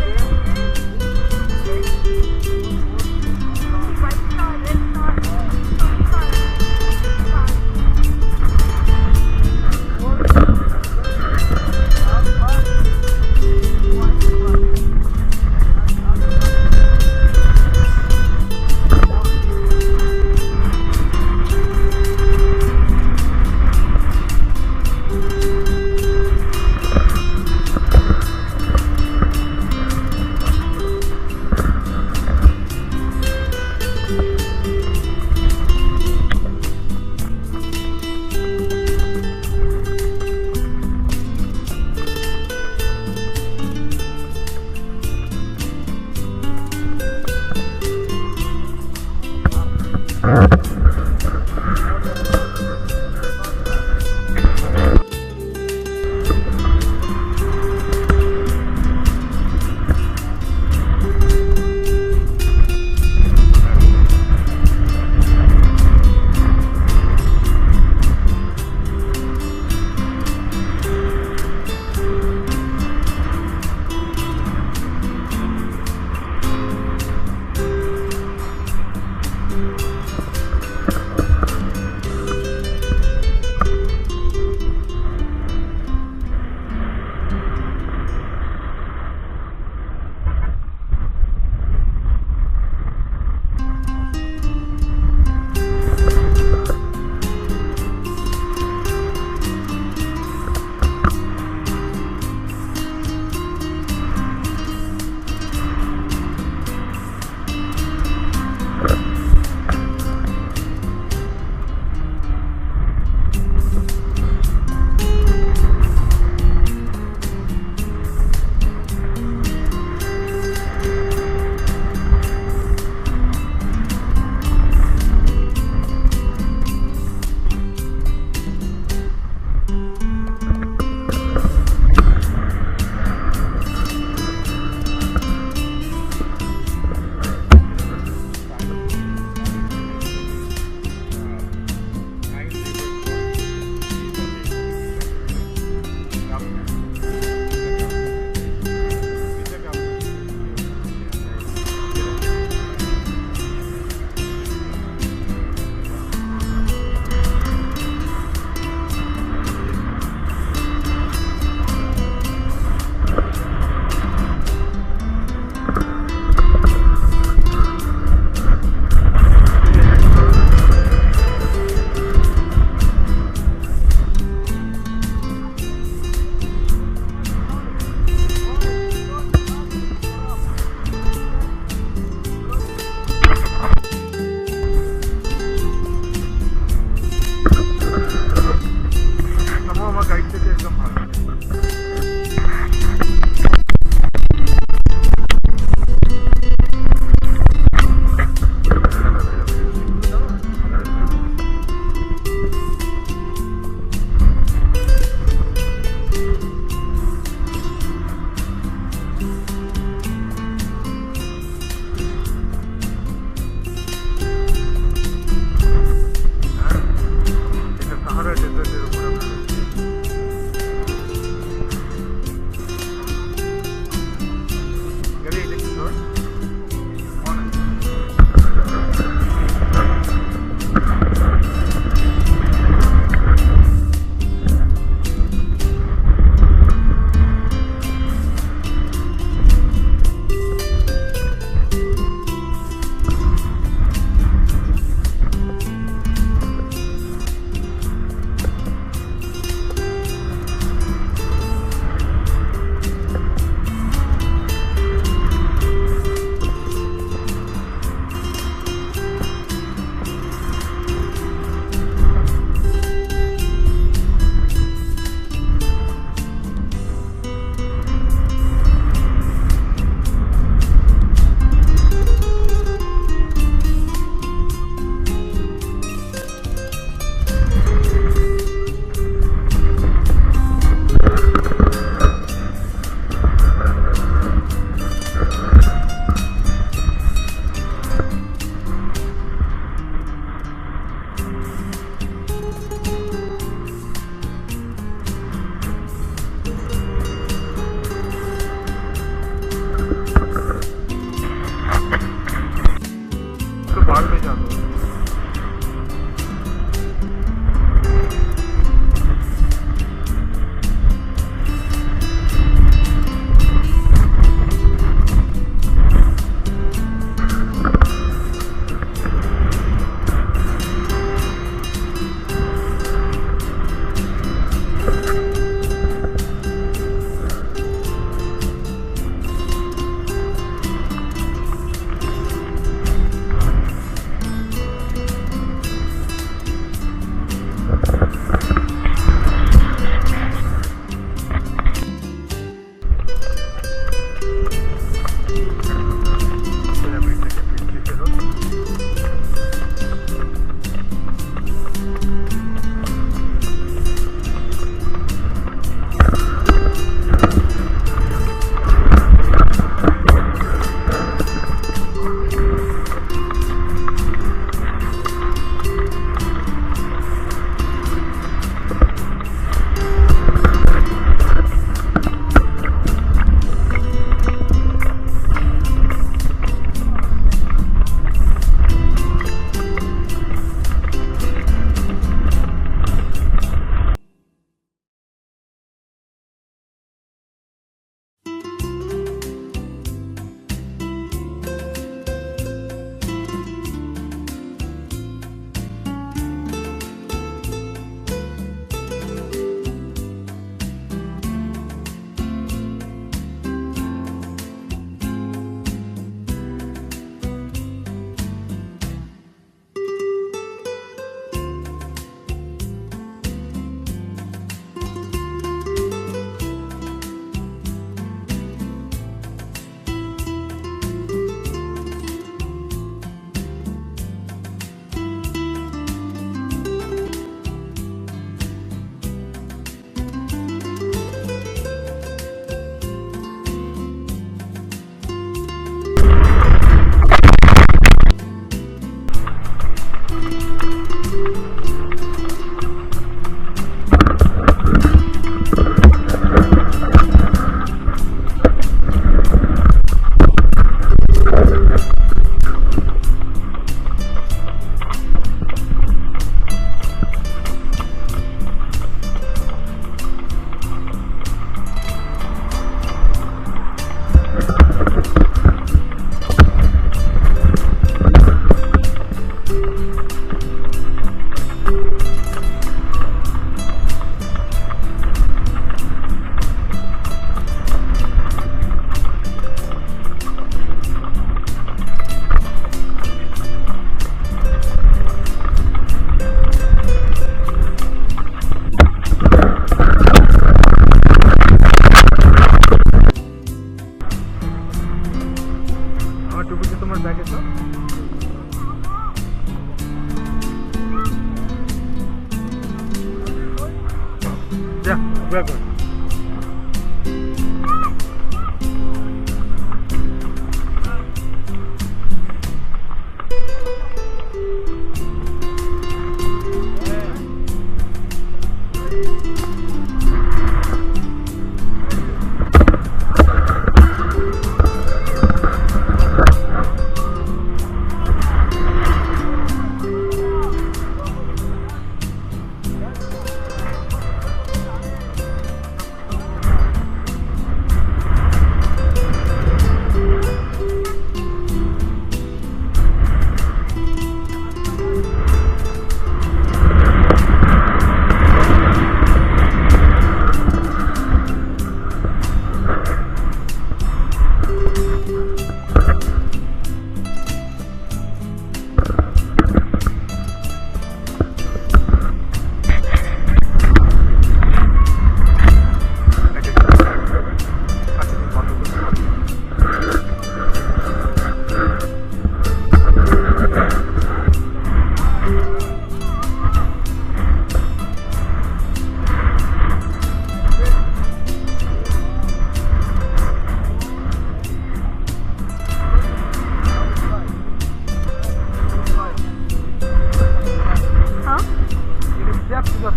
Very good.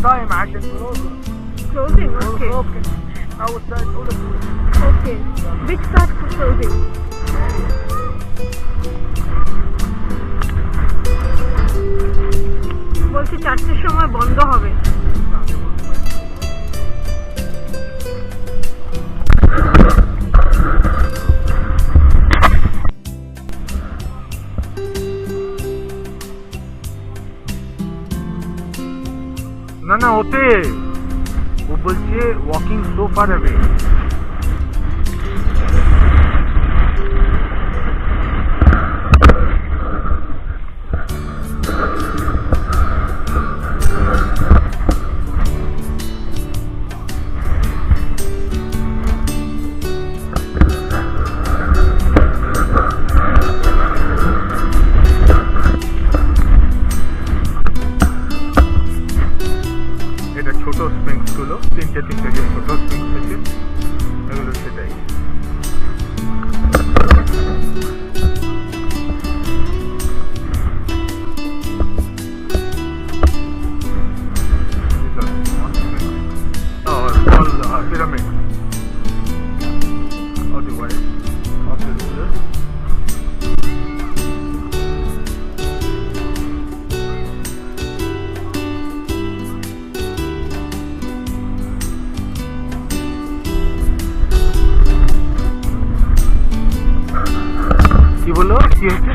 time عشان Closing, okay. ممكن أول ساعة أولى Okay. Which part for closing? বলছি 4টের সময় বন্ধ হবে। না না ওতে ও বলছে walking so far away ছোট springs গুলো তিনটে যে ছোট স্প্রিংস আছে এগুলো সেটাই pyramid otherwise কি বললো কি হচ্ছে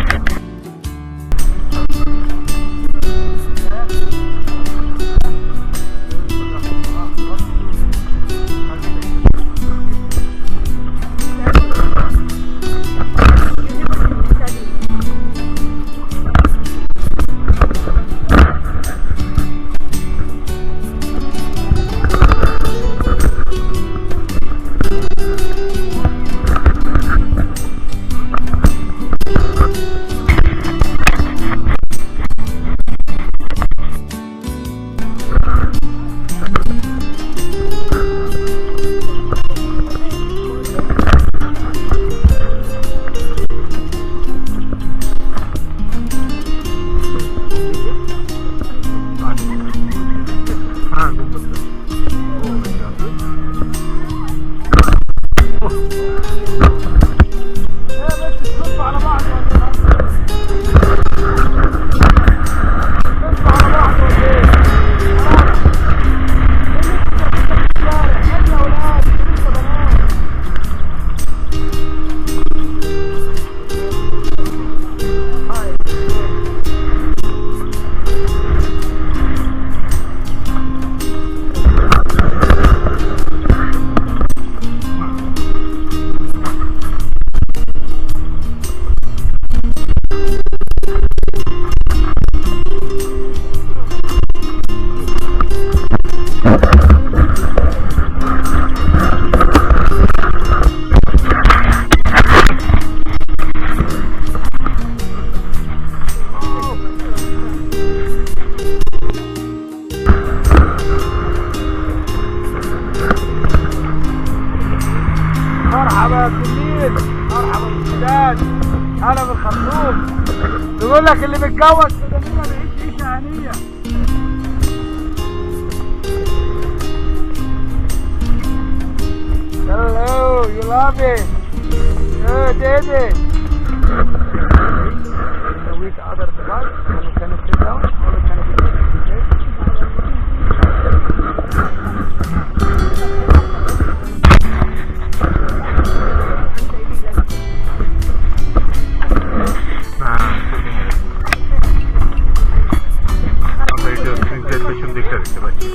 لك اللي متجوز كده منها بيعيش عيشه هنيه. Hello, you love it. Good, did it. We the other device, and we can sit down, or we can আমরা এটা ফ্রিজের পেছন দিকটা দেখতে পাচ্ছি।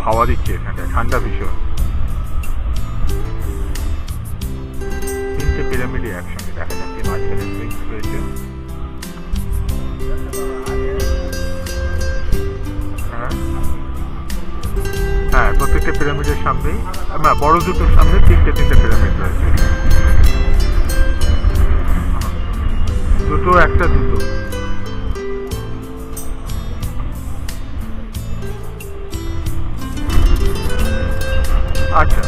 হাওয়া দিচ্ছে এখানটায়, ঠান্ডা ভীষণ। তিনটে পিরামিডই একসঙ্গে দেখা যাচ্ছে, মাঝখানে স্প্রিংস রয়েছে। হ্যাঁ, প্রত্যেকটা পিরামিডের সামনেই, বড় দুটোর সামনে তিনটে পিরামিড রয়েছে, দুটো একটা দুটো। আচ্ছা,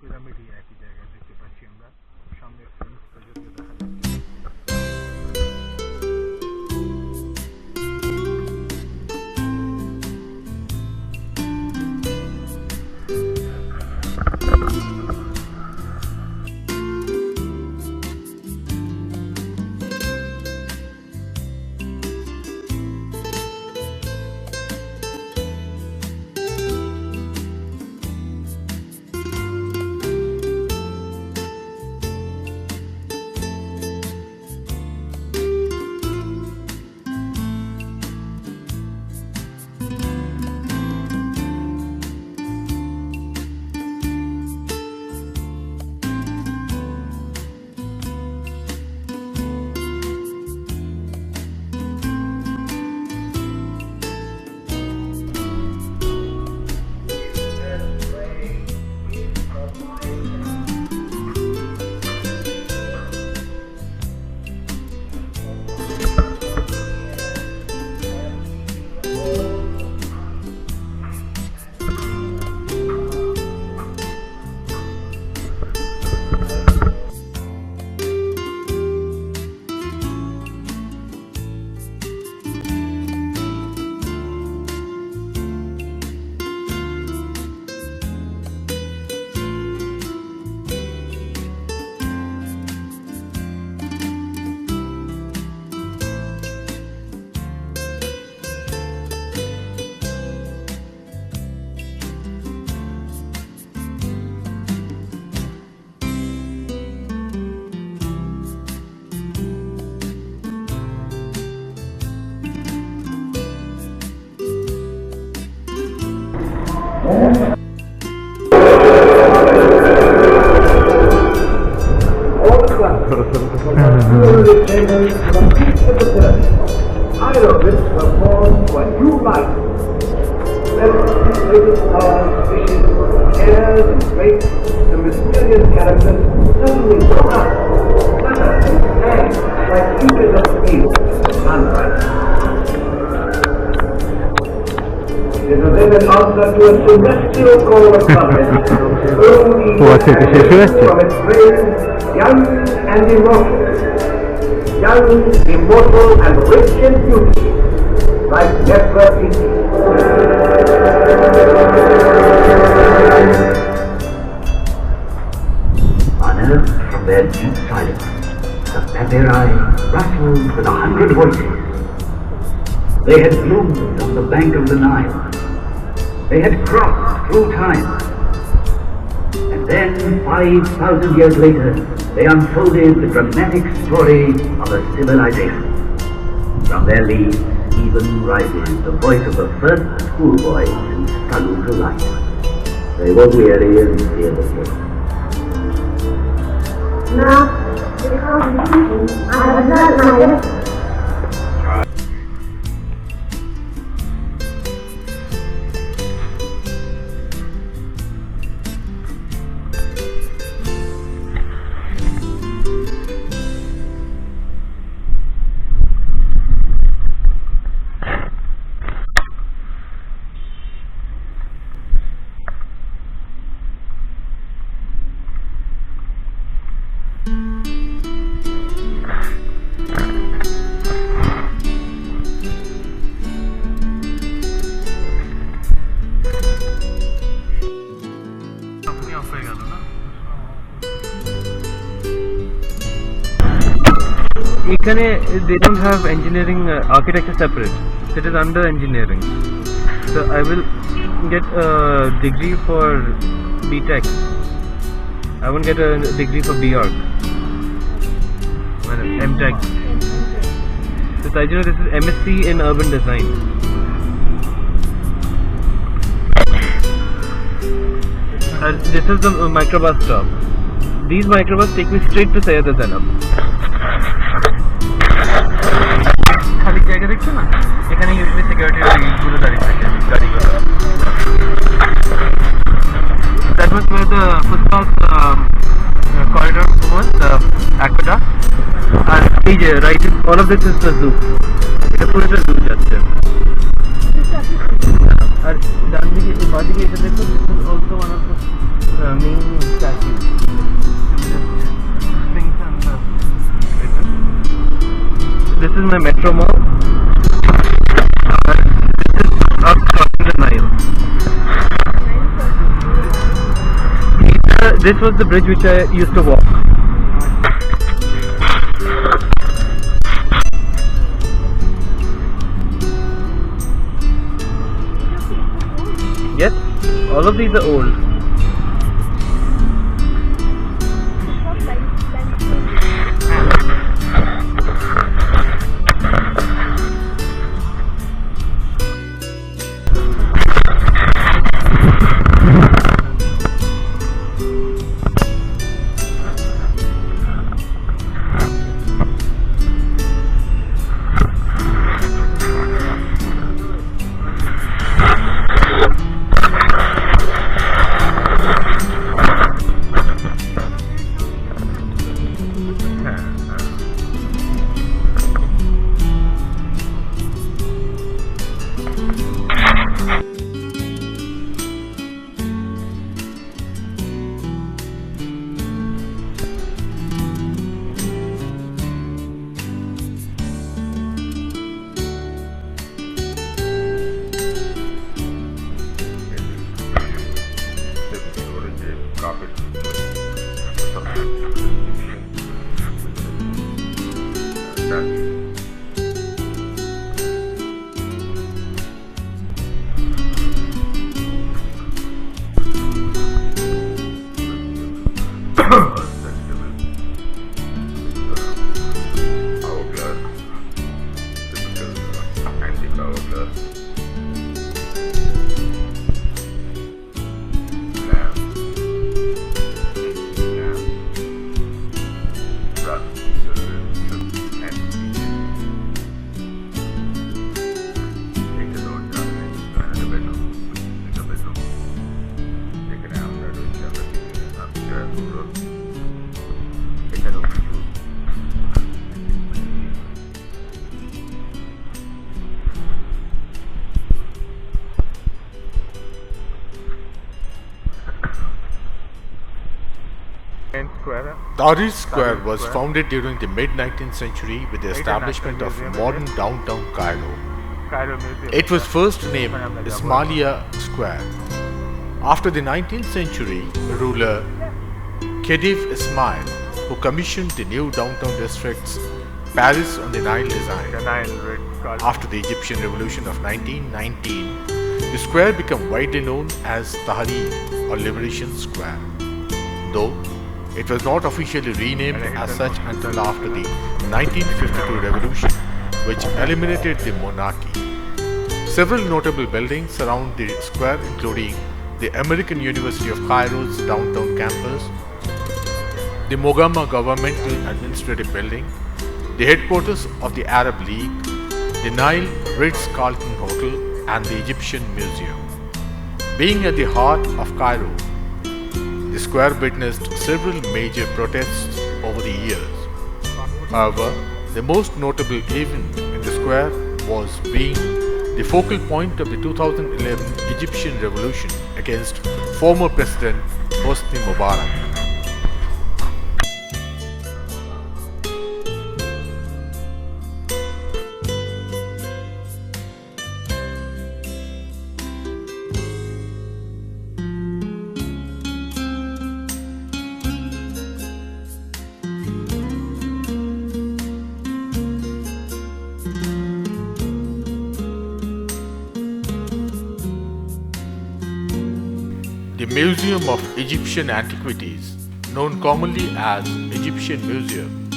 পিরামিডই একই জায়গায় দেখতে পাচ্ছি আমরা, সামনে স্প্রিংসটা যদিও দেখা যাচ্ছে। pyramids were formed to a new life. Little stars, fishes, airs and grapes, the mysterious characters suddenly woke up, fluttered and sang like pieces of steel at sunrise. It was then an answer to a celestial call of summons. From its grave, young and immortal. Young, immortal and rich in beauty, like Nefertiti. On earth, from their deep silence, the papyri rustled with 100 voices. They had bloomed on the bank of the Nile. They had crossed through time. And then, 5,000 years later, they unfolded the dramatic story of a civilization. From their leaves even rises the voice of the first schoolboys who struggled to life. They were weary and fearless. Now, because I have learned my lesson. They don't have engineering architecture separate, so it is under engineering. So I will get a degree for BTech. I won't get a degree for BArch. MTech. So Taijiro, this is MSc in urban design. This is the microbus stop. These microbus take me straight to Sayyid Zainab. খালি জায়গা দেখছো না, এখানে usually security গুলো দাঁড়িয়ে থাকে গাড়িগুলো। That was where the footpath corridor was, the aqueduct. And এই যে right, all of this is the zoo. এটা পুরোটা zoo যাচ্ছে। আর ডান দিকে বাঁদিকে এটা দেখো, this is also one of the main statues. This is my metro mall. This is us crossing the Nile. This was the bridge which I used to walk. Yes, all of these are old. Tahrir Square was founded during the mid-19th century with the establishment of modern downtown Cairo. Cairo Museum. It was first named Ismailia Square. After the 19th century, ruler Khedive Ismail, who commissioned the new downtown district's Paris on the Nile design. The Nile Red Scarlet. After the Egyptian Revolution of 1919, the square became widely known as Tahrir or Liberation Square, though it was not officially renamed as such until after the 1952 revolution, which eliminated the monarchy. Several notable buildings surround the square, including the American University of Cairo's downtown campus, the Mogama Governmental Administrative Building, the headquarters of the Arab League, the Nile Ritz-Carlton Hotel, and the Egyptian Museum. Being at the heart of Cairo, the square witnessed several major protests over the years. However, the most notable event in the square was being the focal point of the 2011 Egyptian revolution against former President Hosni Mubarak. The Museum of Egyptian Antiquities, known commonly as Egyptian Museum,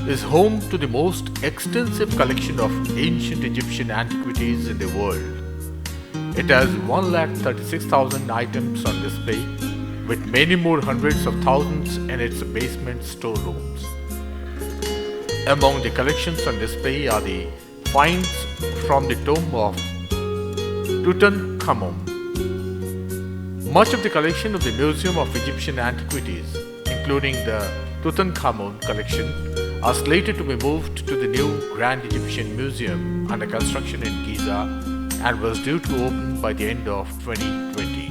is home to the most extensive collection of ancient Egyptian antiquities in the world. It has 136,000 items on display, with many more hundreds of thousands in its basement storerooms. Among the collections on display are the finds from the tomb of Tutankhamun. Much of the collection of the Museum of Egyptian Antiquities, including the Tutankhamun collection, are slated to be moved to the new Grand Egyptian Museum under construction in Giza and was due to open by the end of 2020.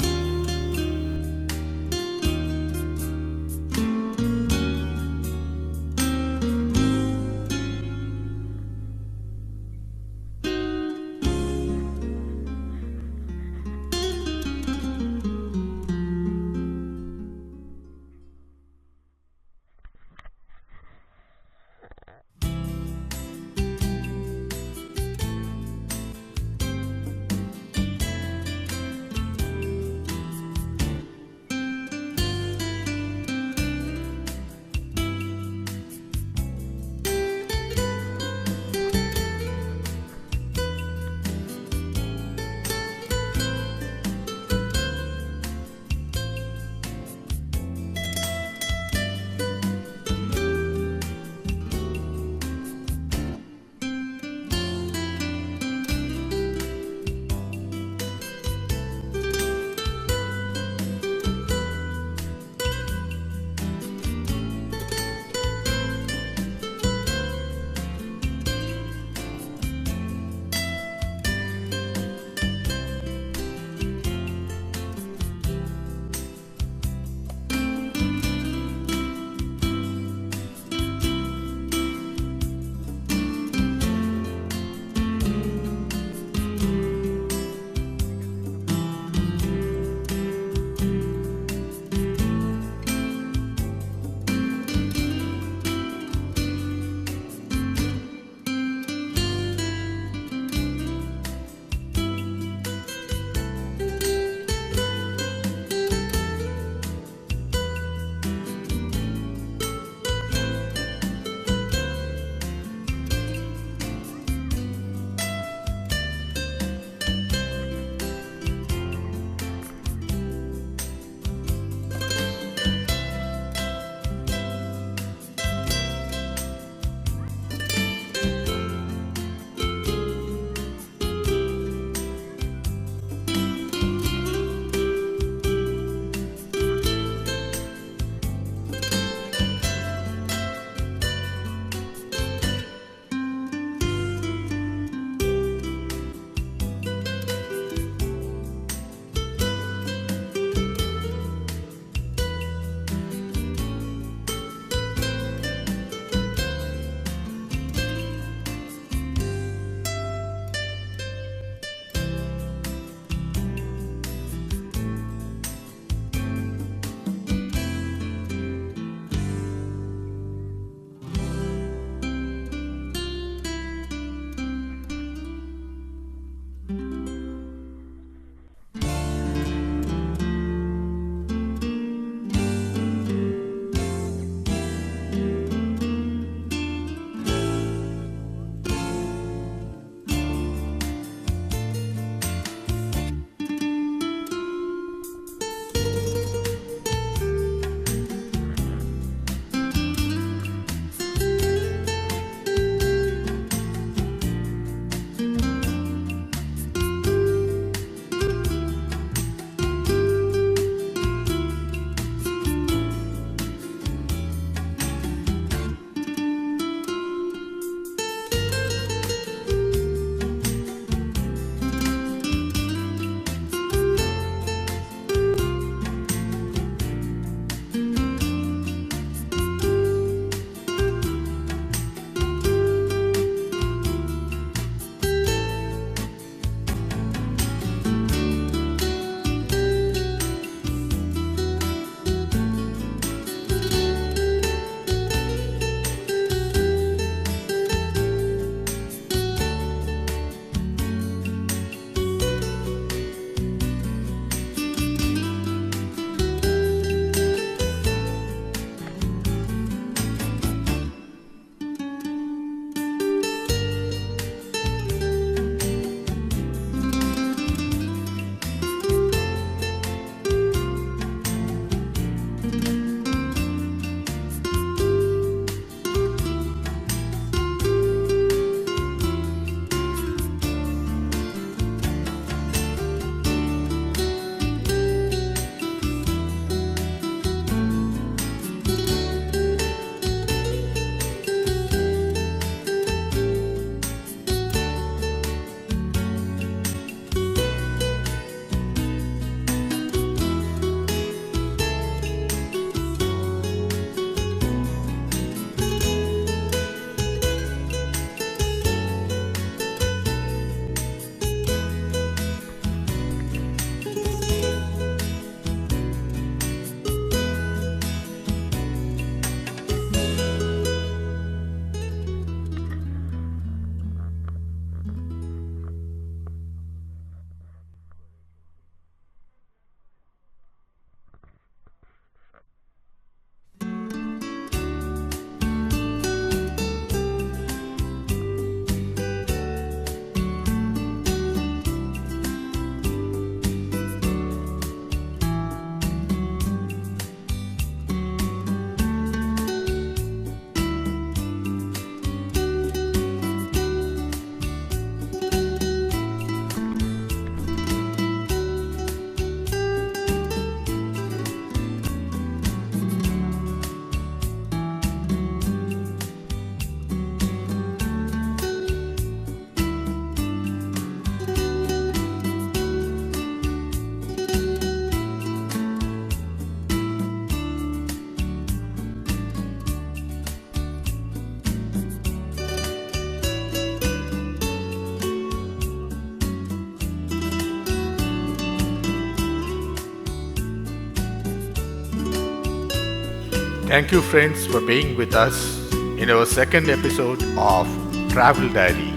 Thank you, friends, for being with us in our second episode of Travel Diary,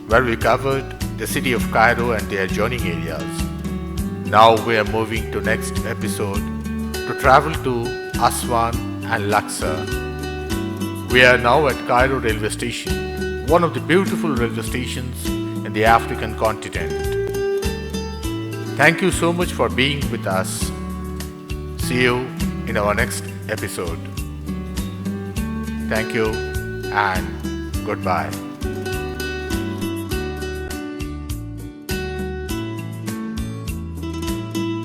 where we covered the city of Cairo and the adjoining areas. Now we are moving to next episode to travel to Aswan and Luxor. We are now at Cairo railway station, one of the beautiful railway stations in the African continent. Thank you so much for being with us. See you in our next episode. Thank you and goodbye.